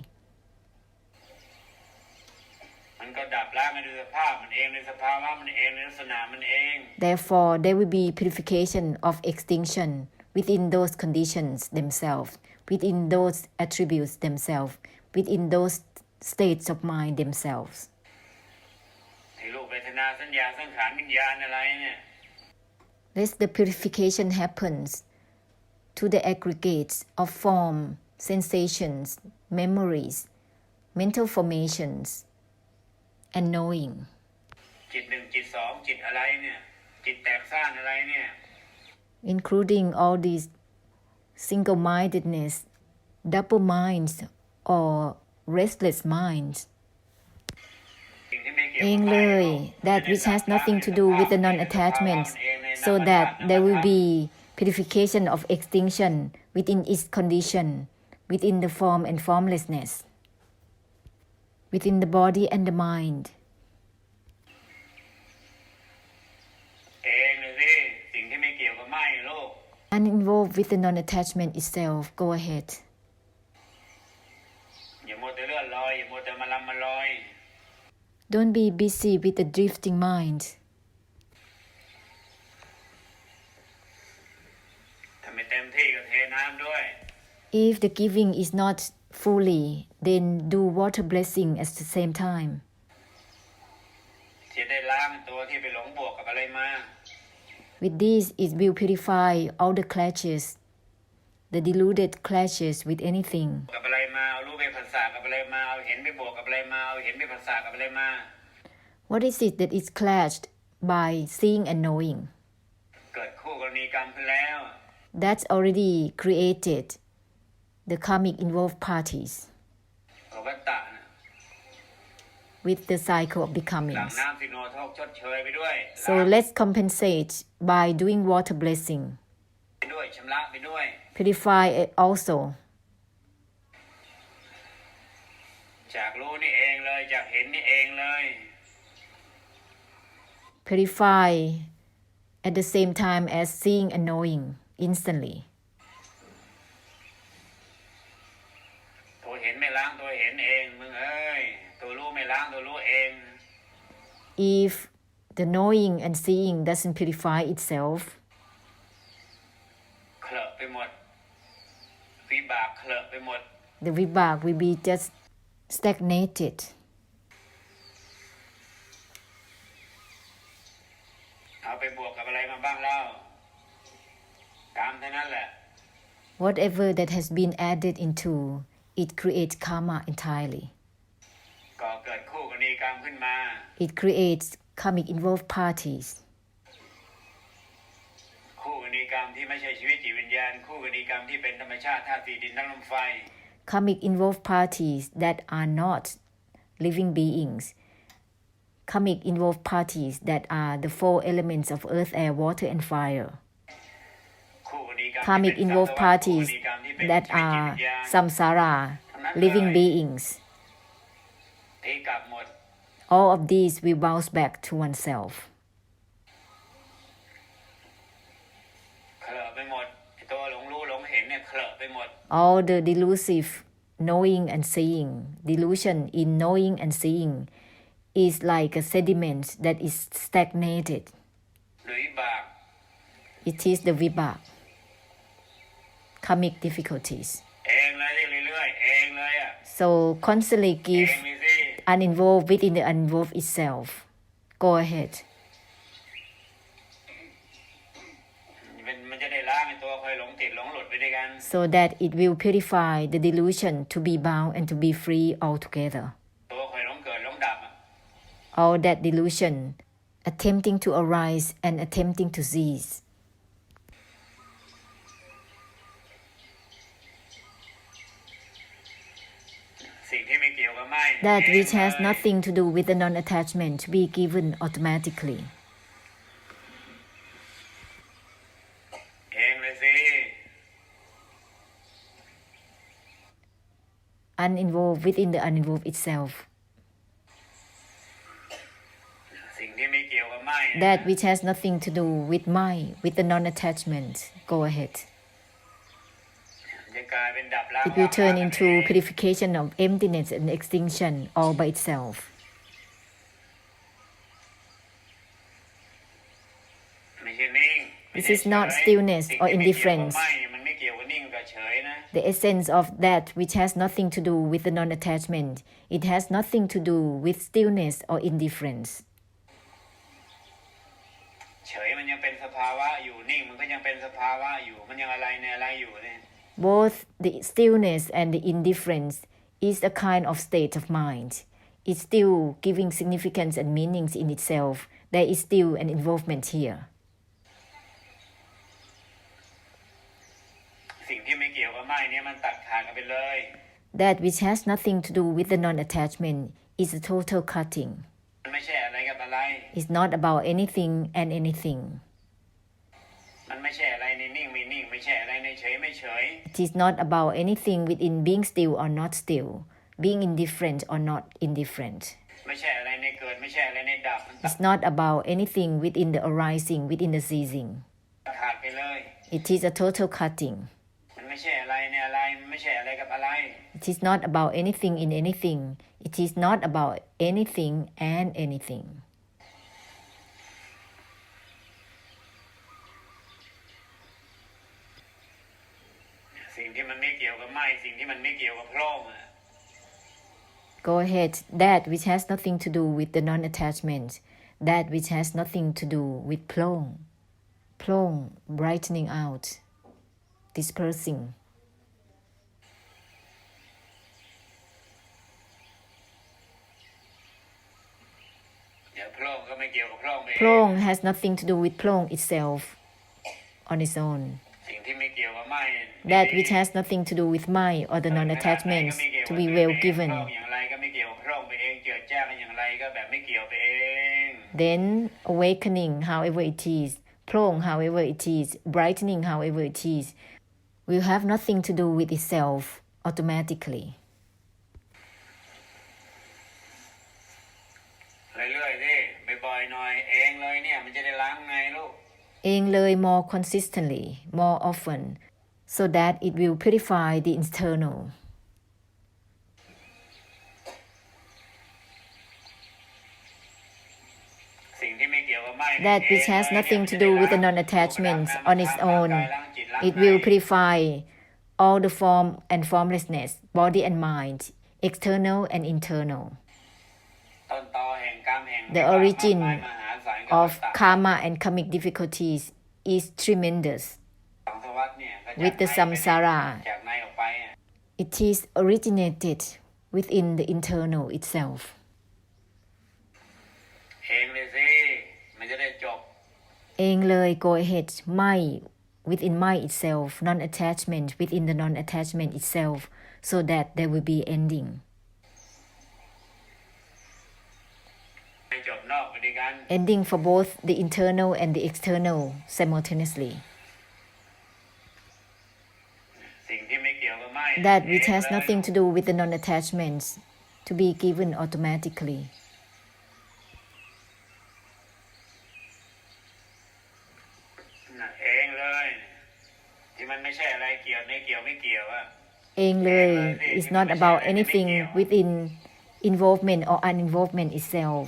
มันก็ดับล้างกันด้วยสภาพมันเองในสภาวะมันเองในลักษณะมันเอง Therefore, there will be purification of extinction within those conditions themselves, within those attributes themselves, within those states of mind themselves. ที่รูปเวทนาสัญญาสังขารวิญญาณอะไรเนี่ย Let the purification happens to the aggregates of form, sensations, memories, mental formations, and knowing. จิตหนึ่งจิตสองจิตอะไรเนี่ยจิตแตกซ่านอะไรเนี่ย Including all these single-mindedness, double minds, or restless minds. สิ่งที่ไม่เกี่ยว เอง กับ เล ไม่ ย that which has nothing to do with the non-attachments, so that there will be purification of extinction within its condition, within the form and formlessness, within the body and the mind. เองเลยสิสิ่งที่ไม่เกี่ยวกับไม่ลูก Uninvolved with the non-attachment itself, go ahead. อย่ามัวแต่เลื่อนลอยอย่ามัวแต่มาลำมาลอย Don't be busy with the drifting mind. ถ้าไม่เต็มที่ก็เทน้ำด้วย If the giving is not fully, then do water blessing at the same time. ที่ได้ล้างตัวที่ไปหลงบวกกับอะไรมา With this, it will purify all the clashes The deluded clashes with anything. กับอะไรมาเอารู้ไปผัสสะกับอะไรมาเอาเห็นไปบวกกับอะไรมาเอาเห็นไปผัสสะกับอะไรมา What is it that is clashed by seeing and knowing? เกิดคู่กรณีกรรมขึ้นแล้ว That's already created the karmic involved parties วัฏฏะ with the cycle of หลัง becomings. น้ำสิโนโทกชดเชยไปด้วย So let's compensate by doing water blessing. ไปด้วยชำระไปด้วย Purify it also. จากรู้นี่เองเลยจากเห็นนี่เองเลย Purify at the same time as seeing and knowing instantly. ตัวเห็นไม่ล้างตัวเห็นเองมึงเอ้ยตัวรู้ไม่ล้างตัวรู้เอง If the knowing and seeing doesn't purify itself, เคลอะไปหมดวิบากเคลอะไปหมด the vibhag will be just stagnated. เอาไปบวกกับอะไรมาบ้างแล้วกรรมเท่านั้นแหละ Whatever that has been added into, it creates karma entirely. ก่อเกิดคู่กรณีกรรมขึ้นมา It creates karmic involved parties. คู่กรณีกรรมที่ไม่ใช่ชีวิตจิตวิญญาณคู่กรณีกรรมที่เป็นธรรมชาติธาตุสี่ดินน้ำลมไฟ Karmic involved parties that are not living beings. Karmic involved parties that are the four elements of earth, air, water, and fire. คู่กรณีกรรม Karmic ที่เป็น involved สัตว์ parties คู่กรณีกรรมที่เป็น that ชีวิตจิต are วิญญาณ samsara, living beings. ตีกลับหมด All of these will bounce back to oneself. เคลอะไปหมดไอ้ตัวหลงรู้หลงเห็นเนี่ยเคลอะไปหมด All the delusive knowing and seeing, delusion in knowing and seeing is like a sediment that is stagnated. หรือวิบาก It is the vibhag, karmic difficulties. เองเลยเรื่อยๆเองเลยอ่ะ So constantly เอ give งเลยสิ uninvolved within the uninvolved itself. Go ahead. มันจะได้ล้างไอ้ตัวเคยหลงติดหลงหลุดไปด้วยกัน So that it will purify the delusion to be bound and to be free altogether. ตัวเคยหลงเกิดหลงดับอ่ะ All that delusion attempting to arise and attempting to cease. สิ่งที่ไม่เกี่ยวกับไม่ That เอง which has เลย nothing to do with the non-attachment to be given automatically. เองเลยสิ Uninvolved within the uninvolved itself. สิ่งที่ไม่เกี่ยวกับไม่ That which has nothing to do with mind, with the non-attachment. Go ahead. จะกลายเป็นดับล้าง It will turn into purification of emptiness and extinction all by itself. ไม่ใช่นิ่ง This is not stillness or indifference. ไม่มันไม่เกี่ยวกับนิ่งกับเฉยนะ The essence of that which has nothing to do with the non-attachment, it has nothing to do with stillness or indifference. เฉยมันยังเป็นสภาวะอยู่นิ่งมันก็ยังเป็นสภาวะอยู่มันยังอะไรในอะไรอยู่เนี่ย Both the stillness and the indifference is a kind of state of mind. It's still giving significance and meanings in itself. There is still an involvement here. สิ่งที่ไม่เกี่ยวกับไม่เนี่ยมันตัดขาดกันไปเลย That which has nothing to do with the non-attachment is a total cutting. มันไม่ใช่อะไรกับอะไร It's not about anything and anything. มันไม่ใช่อะไรในนิ่งไม่นิ่งไม่ใช่อะไรในเฉยไม่เฉย It is not about anything within being still or not still, being indifferent or not indifferent. ไม่ใช่อะไรในเกิดไม่ใช่อะไรในดับมันตัด It's not about anything within the arising, within the ceasing. ขาดไปเลย It is a total cutting. มันไม่ใช่อะไรในอะไรมันไม่ใช่อะไรกับอะไร It is not about anything in anything. It is not about anything and anything. สิ่งที่มันไม่เกี่ยวกับไม่สิ่งที่มันไม่เกี่ยวกับโพร่งอะ Go ahead. That which has nothing to do with the non-attachment. That which has nothing to do with plong. Plong, brightening out. dispersing. เดี๋ยวโพร่งก็ไม่เกี่ยวกับโพร่งไปเอง Plong has nothing to do with Plong itself on its own. สิ่งที่ไม่เกี่ยวกับไม่ That which has nothing to do with mind or the non-attachments to be well โพร่ given. งอย่างไรก็ไม่เกี่ยวกับโพร่งไปเองเจิดจ้ากันอย่างไรก็แบบไม่เกี่ยวไปเอง Then awakening, however it is, Plong, however it is, brightening, however it is, will have nothing to do with itself automatically. เรื่อยๆสิบ่อยๆหน่อยเองเลยเนี่ยมันจะได้ล้างไงลูก Eng Loi more consistently, more often, so that it will purify the internal. สิ่งที่ไม่เกี่ยวกับไม่ That which has nothing to do with the non-attachments on its own, it will purify all the form and formlessness, body and mind, external and internal. ต้นตอแห่งกรรมแห่ง The origin มหาศาลกับ of karma and karmic difficulties is tremendous. สังสารวัฏเนี่ยก็จาก With the ใน samsara, จากในออกไปอะ it is originated within the internal itself. เองเลยสิมันจะได้จบ Eng Loi, go ahead, mind within mind itself, non-attachment within the non-attachment itself, so that there will be ending. ให้จบนอกไปด้วยกัน Ending for both the internal and the external simultaneously. สิ่งที่ไม่เกี่ยวกับไม่ That which has nothing to do with the non-attachments to be given automatically. น่ะเองเลยที่มันไม่ใช่อะไรเกี่ยวไม่เกี่ยวไม่เกี่ยวอะ Eng Loi is not about anything within involvement or uninvolvement itself.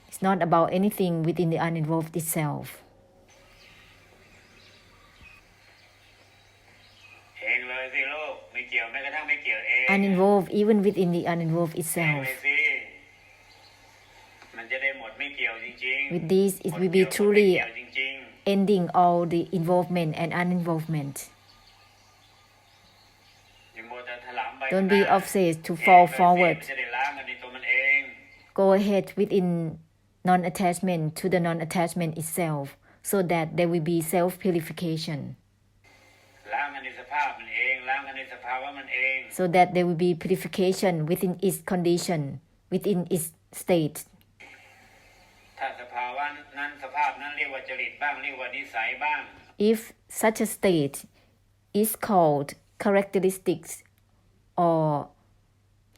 It's not about anything within the uninvolved itself. เองเลยสิลูกไม่เกี่ยวแม้กระทั่งไม่เกี่ยวเอง Uninvolved even within the uninvolved เอง itself. เลยสิมันจะได้หมดไม่เกี่ยวจริงๆ With this, it will be หมด truly เกี่ยวจริง ending all the involvement and uninvolvement. ๆอย่ามัวแต่ถลำไป Don't be obsessed to เอง fall เลยสิ forward. มันจะได้ล้างกันในตัวมันเอง Go ahead within non-attachment to the non-attachment itself, so that there will be self-purification, ล้างกันในสภาพมันเองล้างกันในสภาวะมันเอง so that there will be purification within its condition, within its state. ถ้าสภาวะนั้นสภาพนั้นเรียกว่าจริตบ้างเรียกว่านิสัยบ้าง If such a state is called characteristics or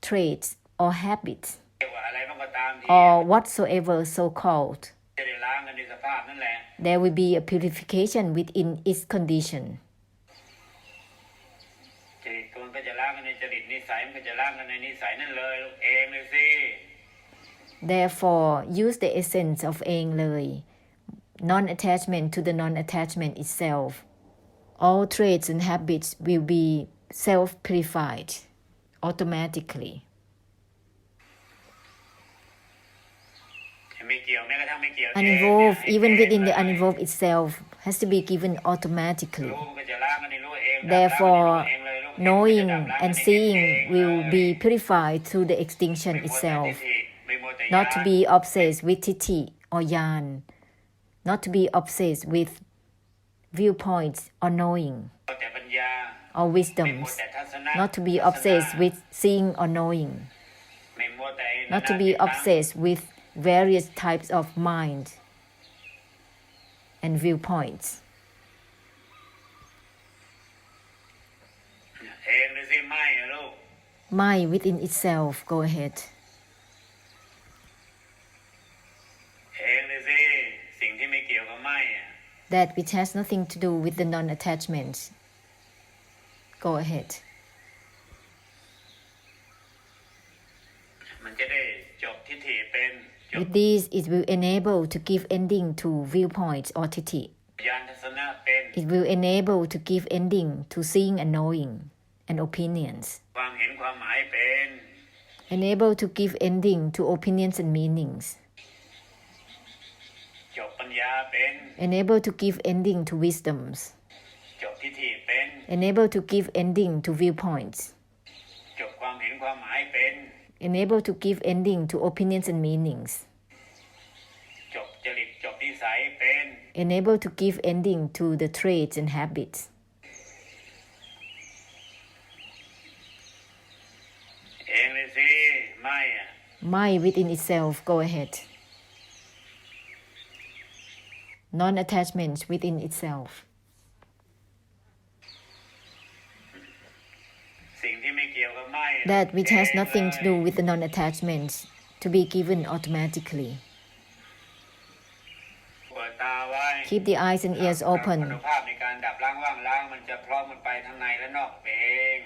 traits or habits เรียกว่าอะไรบ้างก็ตามที or whatsoever so called, จะได้ล้างกันในสภาพนั่นแหละ there will be a purification within its condition. จริตตัวมันก็จะล้างกันในจริตนิสัยมันก็จะล้างกันในนิสัยนั่นเลยลูกเองเลยสิ Therefore, use the essence of Eng Loi, non-attachment to the non-attachment itself. All traits and habits will be self-purified automatically. ไม่เกี่ยวแม้กระทั่งไม่เกี่ยว Uninvolved, even within the uninvolved itself, has to be given automatically. รู้มันก็จะล้างกันในรู้เอง Therefore, เองเลยลูก knowing and seeing will be purified through the extinction ไม่มัวแต่ itself. ทิฏฐิไม่มัวแต่ Not to ญาณ be obsessed with titi or yan, not to be obsessed with viewpoints or knowing แต่ปัญญา or ไม่มัว wisdoms, แต่ทัศนะ not to be obsessed with seeing or knowing, ไม่มัวแต่ not to be obsessed with various types of mind and viewpoints. เองเลยสิไม่อะลูก Mind within itself, go ahead. เองเลยสิสิ่งที่ไม่เกี่ยวกับไม่อะ That which has nothing to do with the non-attachment, go ahead. มันจะได้จบทิฏฐิเป็นจบ With these, it will enable to give ending to viewpoints or titi. ญาณทัศนะเป็น It will enable to give ending to seeing and knowing and opinions. ความเห็นความหมายเป็น Enable to give ending to opinions and meanings. จบปัญญาเป็น Enable to give ending to wisdoms. จบทิฏฐิเป็น Enable to give ending to viewpoints. จบความเห็นความหมายเป็น Enable to give ending to opinions and meanings. จบจริตจบนิสัยเป็น Enable to give ending to the traits and habits. เองเลยสิไม่อะ Mind within itself, go ahead. Non-attachment within itself. สิ่งที่ไม่เกี่ยวกับไม่ That which has เอง nothing to เลย do with the non-attachment to be given automatically. เปิดตาไว้ Keep the eyes and ears อ open. นุภาพในการดับล้างว่างล้างมันจะพร้อมมันไปทั้งในและนอกเอง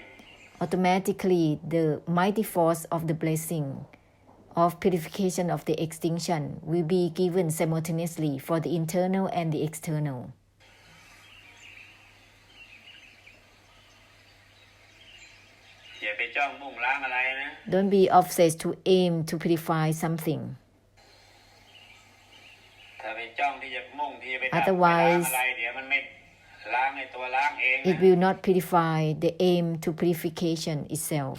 Automatically, the mighty force of the blessing of purification of the extinction will be given simultaneously for the internal and the external. อย่าไปจ้องมุ่งล้างอะไรนะ Don't be obsessed to aim to purify something. ถ้าไปจ้องที่จะมุ่งที่จะไปดับไปล้าง Otherwise, อะไรเดี๋ยวมันไม่ล้างในตัวล้างเอง it นะ will not purify the aim to purification itself.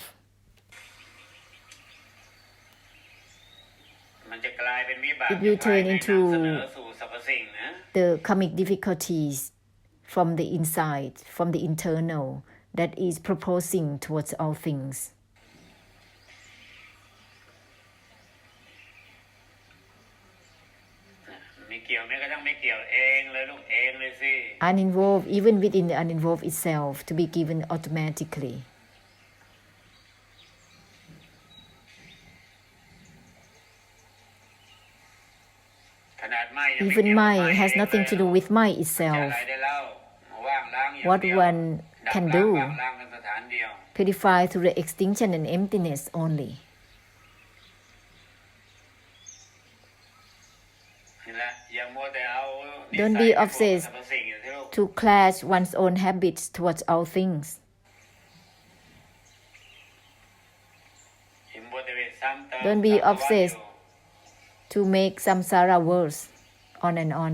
มันจะกลายเป็นวิบาก It will turn ภายใน into นำเสนอสู่สรรพสิ่งนะ the karmic difficulties from the inside, from the internal, that is proposing towards all things. ไม่เกี่ยวแม้กระทั่งไม่เกี่ยวเองเลยลูกเองเลยสิ Uninvolved, even within the uninvolved itself, to be given automatically. ขนาดไม่ยังไม่ Even เกี่ยว mind has เอง nothing to do with mind จะ itself. อะไรได้เล่าว่างล้างอย่าง What เดียว one ดับ can ล้าง do, ว่างล้างเป็นสถานเดียว purify through the extinction and emptiness only. นี่แหละอย่ามัวแต่เอานิ Don't สั be ยไปผูกกับ obsessed สรรพสิ่งอยู่ที่ลูก to clash one's own habits towards all things. อย่ามัวแต่ไปซ้ำเติม Don't be สังสารวัฏ obsessed อยู่ to make samsara worse, on and on.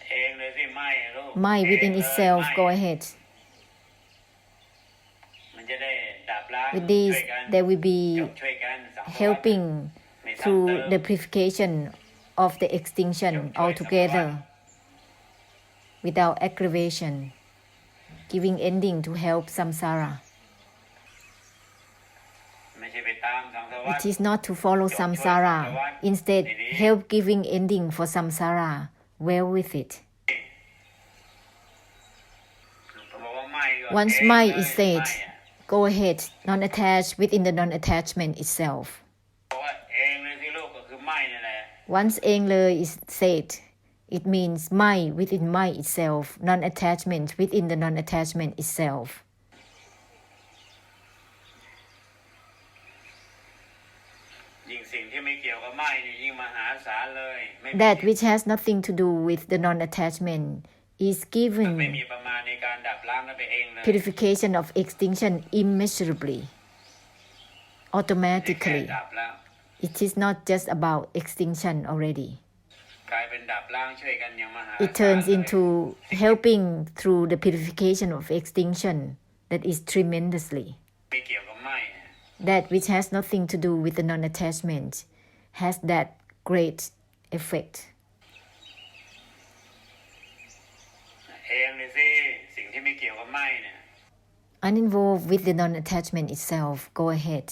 เองเลยสิไม่ลูก Mind เอง within เลย itself, ไม่ go ahead. มันจะได้ดับล้าง With this, ช่วยกัน there will be ช่วยกันสังสารวัฏ helping ไม่ซ้ำ through เติม the purification of the extinction altogether, without aggravation, giving ending to help samsara. ไม่ใช่ไปตามสังสารวัฏ It is not to follow samsara. Instead, help giving ending for samsara. Well with it. ผมบอกว่าไม่ก็ Once เอง mind เลย is said, ไม่อะ go ahead, non-attached within the non-attachment itself. บอกว่าเองเลยสิลูกก็คือไม่นั่นแหละ Once เองเลย is said, it means mind within mind itself, non-attachment within the non-attachment itself. ยิ่งสิ่งที่ไม่เกี่ยวกับไม่นี่ยิ่งมหาศาลเลยไม่ That which has nothing to do with the non-attachment is ไม่ given มีประมาณในการดับล้างนั่นไปเองเลย purification of extinction immeasurably, แค่ automatically. ดับแล้ว It is not just about extinction already. กลายเป็นดับล้างช่วยกันอย่างมหา It turns into helping through the purification of extinction that is tremendously. ไม่เกี่ยวกับไม่ That which has nothing to do with the non-attachment has that great effect. เองเลยสิสิ่งที่ไม่เกี่ยวกับไม่เนี่ย Uninvolved with the non-attachment itself, go ahead.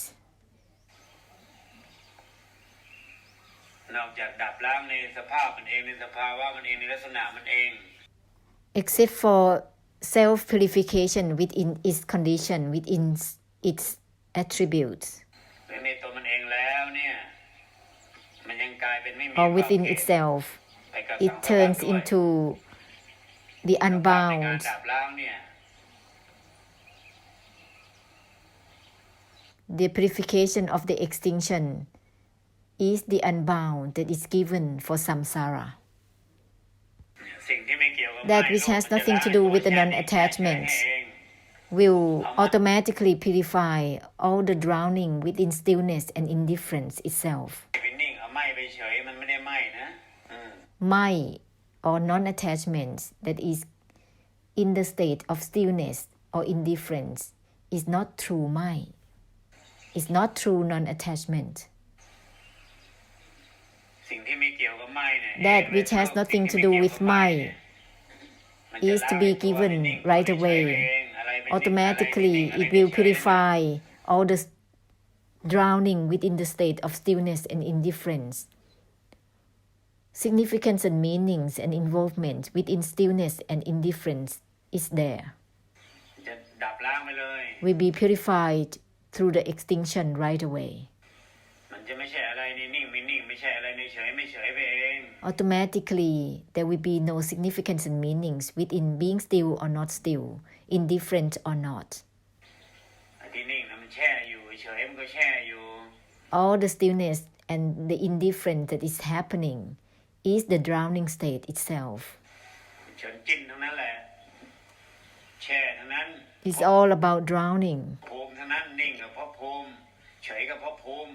นอกจากดับล้างในสภาพมันเองในสภาวะมันเองในลักษณะมันเอง Except for self-purification within its condition, within its attributes, ในตัวมันเองแล้วเนี่ยมันยังกลายเป็นไม่มี or within ขอบเขต itself, ไปกับ it สังสารวัฏ turns ด้วย into the ในการ unbound. ดับล้างเนี่ย The purification of the extinction is the unbound that is given for samsara. สิ่งที่ไม่เกี่ยวกับ That ไม่ which โลก has มันจะ nothing to ล้าง do with the ตัวแค่นี้ non-attachment แค่นี้เอง will automatically purify all the drowning within stillness and indifference itself. ไปนิ่งเอาไม่ไปเฉยมันไม่ได้ไม่นะ Mind or non-attachment that is in the state of stillness or indifference is not true mind. It's not true non-attachment. สิ่งที่ไม่เกี่ยวกับไม่เนี่ย That which has nothing to do with mind is to be given right away. Automatically, it will purify all the drowning within the state of stillness and indifference. Significance and meanings and involvement within stillness and indifference is there. จะดับล้างไปเลย Will be purified through the extinction right away. มันจะไม่ใช่อะไรนิ่งไม่นิ่งไม่ใช่อะไรเฉยไม่เฉยไปเอง Automatically, there will be no significance and meanings within being still or not still, indifferent or not. ที่นิ่งนะมันแช่อยู่เฉยมันก็แช่อยู่ All the stillness and the indifference that is happening is the drowning state itself. เฉินจิ้นทั้งนั้นแหละแช่ทั้งนั้น It's all about drowning. ภูมิทั้งนั้นนิ่งกับภพภูมิเฉยกับภพภูมิ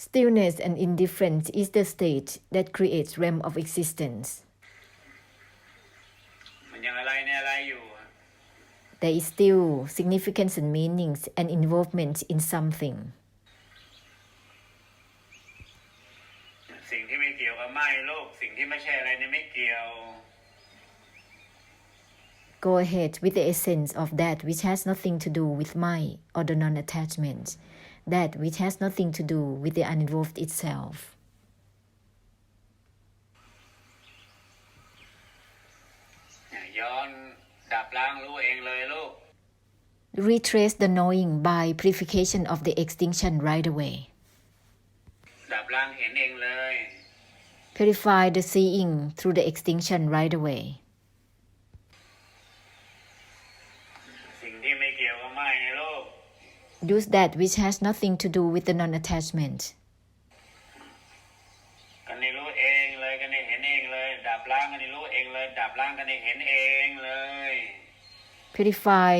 Stillness and indifference is the state that creates realm of existence. มันยังอะไรเนี่ยอะไรอยู่ There is still significance and meanings and involvement in something. สิ่งที่ไม่เกี่ยวกับไม่โลกสิ่งที่ไม่ใช่อะไรเนี่ยไม่เกี่ยว Go ahead with the essence of that which has nothing to do with mind or the non-attachment, that which has nothing to do with the uninvolved itself. ย้อนดับล้างรู้เองเลยลูก Retrace the knowing by purification of the extinction right away. ดับล้างเห็นเองเลย Purify the seeing through the extinction right away. สิ่งที่ไม่เกี่ยวกับไม่ในโลก Use that which has nothing to do with the non-attachment. กันได้รู้เองเลยกันได้เห็นเองเลยดับล้างกันได้รู้เองเลยดับล้างกันได้เห็นเองเลย Purify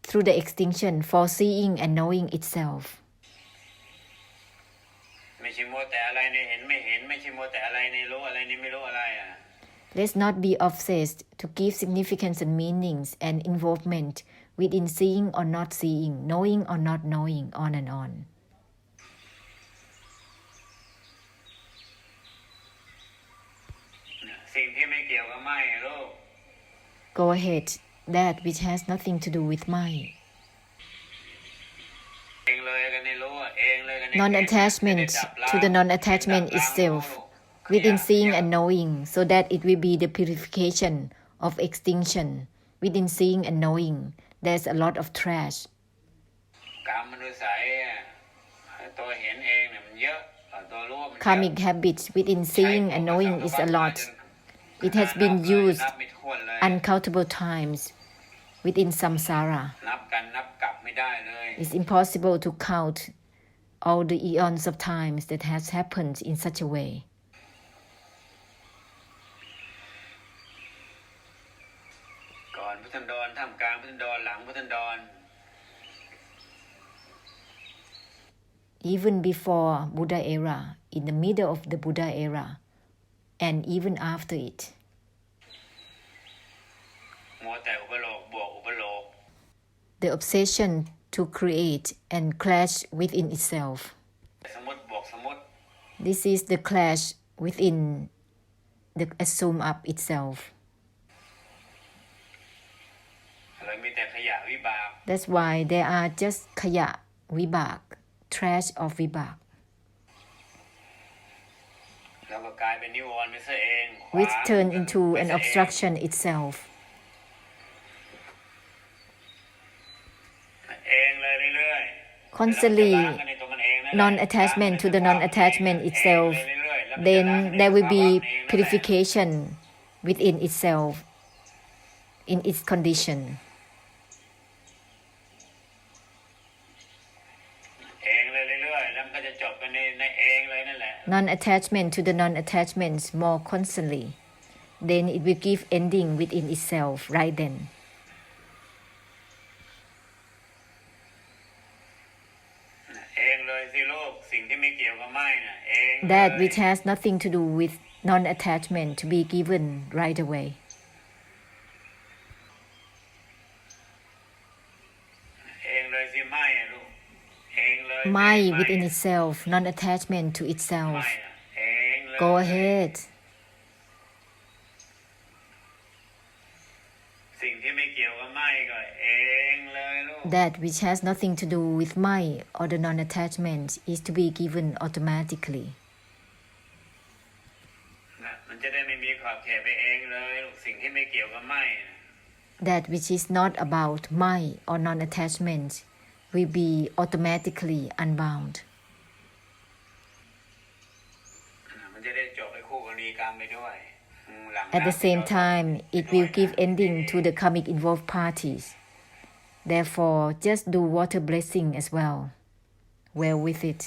through the extinction for seeing and knowing itself. ไม่ใช่มัวแต่อะไรในเห็นไม่เห็นไม่ใช่มัวแต่อะไรในรู้อะไรนี่ไม่รู้อะไรอ่ะ Let's not be obsessed to give significance and meanings and involvement within seeing or not seeing, knowing or not knowing, on and on. สิ่งที่ไม่เกี่ยวกับไม่ลูก Go ahead, that which has nothing to do with mind. เองเลยกันได้รู้เองเลยกันได้ Non-attachment to the non-attachment itself within seeing and knowing, so that it will be the purification of extinction. Within seeing and knowing, there's a lot of trash. กรรมมนุษย์ตัวเห็นเองเนี่ยมันเยอะตัวรู้มันเยอะ Karmic habits within seeing and knowing is a lot. It has been used uncountable times within samsara. นับกันนับกลับไม่ได้เลย It's impossible to count all the eons of times that has happened in such a way. ก่อนพุทธันดรท่ามกลางพุทธันดรหลังพุทธันดร Even before Buddha era, in the middle of the Buddha era, and even after it. มัวแต่อุปโลกบวกอุปโลก The obsession to create and clash within itself. สมมติบวกสมมติ This is the clash within the assume up itself. เลยมีแต่ขยะวิบาก That's why there are just khaya, vibak, trash of vibak, แล้วก็กลายเป็นนิวรณ์ไปซะเอง which turn into an obstruction itself. เองเลยเรื่อยๆ Constantly non-attachment to the non-attachment itself, then there will be purification within itself in its condition. เองเลยเรื่อยๆแล้วมันก็จะจบกันในเองเลยนั่นแหละ Non-attachment to the non-attachments more constantly, then it will give ending within itself right then. เองเลยสิลูกสิ่งที่ไม่เกี่ยวกับไม่น่ะเอง that which has nothing to do with non-attachment to be given right away. เองเลยสิไม่อะลูกเองเลย Mai within itself, non-attachment to ไม่ itself. อะเองเลย Go ahead. สิ่งที่ไม่เกี่ยวกับไม่ก็เองเลยลูก That which has nothing to do with Mai or the non-attachment is to be given automatically. นะมันจะได้ไม่มีขอบเขตไปเองเลยลูกสิ่งที่ไม่เกี่ยวกับไม่นะ That which is not about Mai or non-attachment will be automatically unbound. มันจะได้จบไปคู่กรณีกรรมไปด้วยหลัง At the same time, it will give ending to the karmic involved parties. Therefore, just do water blessing as well. Well with it.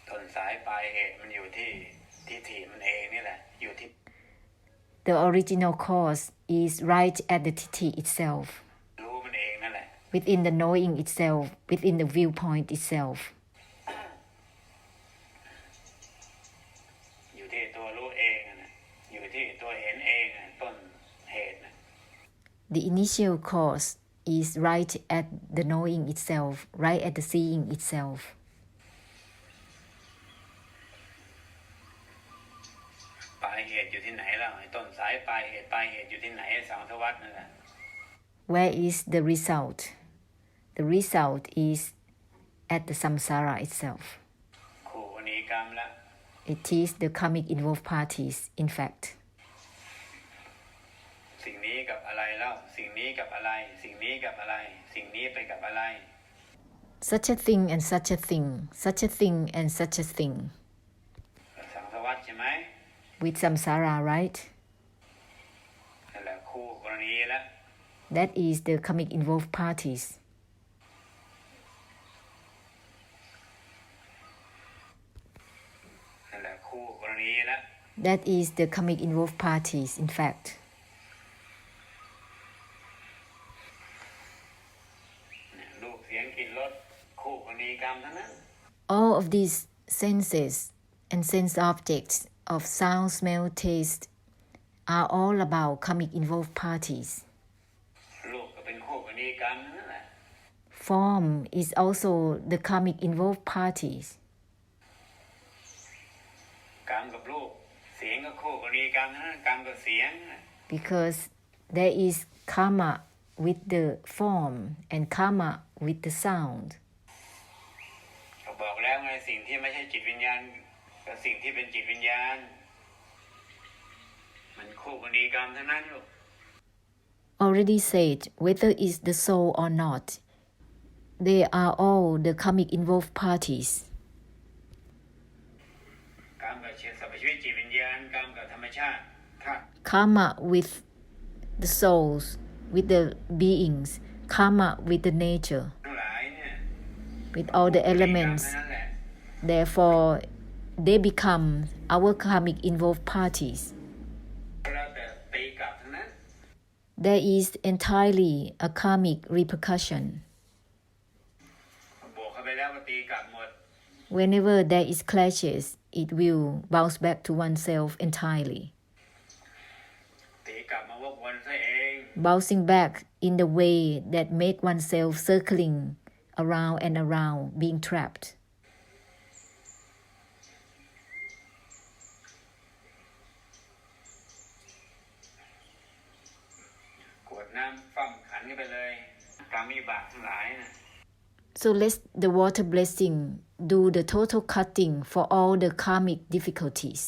ต้นสายปลายเหตุมันอยู่ที่ทิฏฐิมันเองนี่แหละอยู่ที่ The original cause is right at the tithi itself, รู้มันเองนั่นแหละ within the knowing itself, within the viewpoint itself. อยู่ที่ตัวรู้เองนะอยู่ที่ตัวเห็นเองนะต้นเหตุนะ The initial cause is right at the knowing itself, right at the seeing itself. ปลายเหตุอยู่ที่ไหนแล้วไอ้ต้นสายปลายเหตุอยู่ที่ไหนสังสวัฏนั่นแหละ Where is the result? The result is at the samsara itself. คู่กรณีกรรมละ It is the karmic involved parties, in fact. สิ่งนี้กับอะไรแล้วสิ่งนี้กับอะไรสิ่งนี้กับอะไรสิ่งนี้ไปกับอะไร Such a thing and such a thing, such a thing and such a thing. สังสวัฏใช่ไหม With samsara, right? นั่นแหละคู่กรณีละ That is the karmic involved parties. นั่นแหละคู่กรณีละ That is the karmic involved parties, in fact. รูปเสียงกลิ่นรสคู่กรณีกรรมทั้งนั้น All of these senses and sense objects of sound, smell, taste are all about karmic involved parties. รูปก็เป็นคู่กรณีกรรมทั้งนั้นแหละ Form is also the karmic involved parties. กรรมกับรูปเสียงก็คู่กรณีกรรมทั้งนั้นกรรมกับเสียง Because there is karma with the form and karma with the sound. เขาบอกแล้วไงสิ่งที่ไม่ใช่จิตวิญญาณกับสิ่งที่เป็นจิตวิญญาณมันคู่กรณีกรรมทั้งนั้นลูก Already said, whether it's the soul or not, they are all the karmic involved parties. กรรมกับสัพพชีวิตจิตวิญญาณกรรมกับธรรมชาติธาตุ Karma with the souls, with the beings, karma with the nature, ทั้งหลายเนี่ย with all the elements. นั่นแหละ Therefore, they become our karmic involved parties. แล้วแต่ตีกลับทั้งนั้น There is entirely a karmic repercussion. บวกเข้าไปแล้วก็ตีกลับหมด Whenever there is clashes, it will bounce back to oneself entirely, ตีกลับมาวกวนซะเอง bouncing back in the way that make oneself circling around and around, being trapped. กวดน้ำฟั่มขันกันไปเลยกรรมวิบากทั้งหลายนะ So let the water blessing do the total cutting for all the karmic difficulties.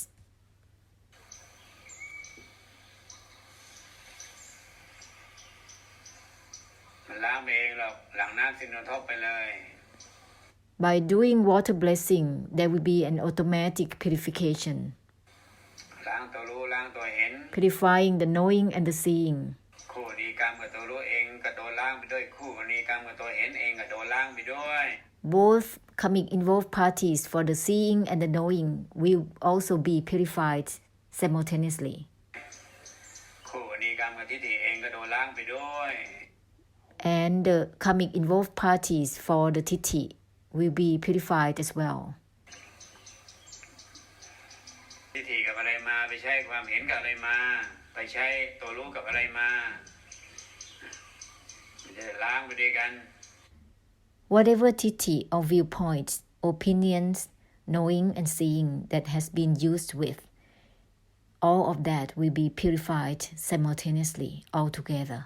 มันล้างเองหรอกหลังน้ำสินทบไปเลย By doing water blessing, there will be an automatic purification, ล้างตัวรู้ล้างตัวเห็น purifying the knowing and the seeing. คู่นี้กรรมกับตัวรู้เองก็โดนล้างไปด้วยคู่นี้กรรมกับตัวเห็นเองก็โดนล้างไปด้วย Both karmic involved parties for the seeing and the knowing will also be purified simultaneously. คู่นี้กรรมกับทิฏฐิเองก็โดนล้างไปด้วย and the karmic involved parties for the Tithi will be purified as well. ทิฏฐิกับอะไรมาไปใช้ความเห็นกับอะไรมาไปใช้ตัวรู้กับอะไรมาจะล้างไปด้วยกัน Whatever Tithi or viewpoints, opinions, knowing and seeing that has been used with, all of that will be purified simultaneously altogether.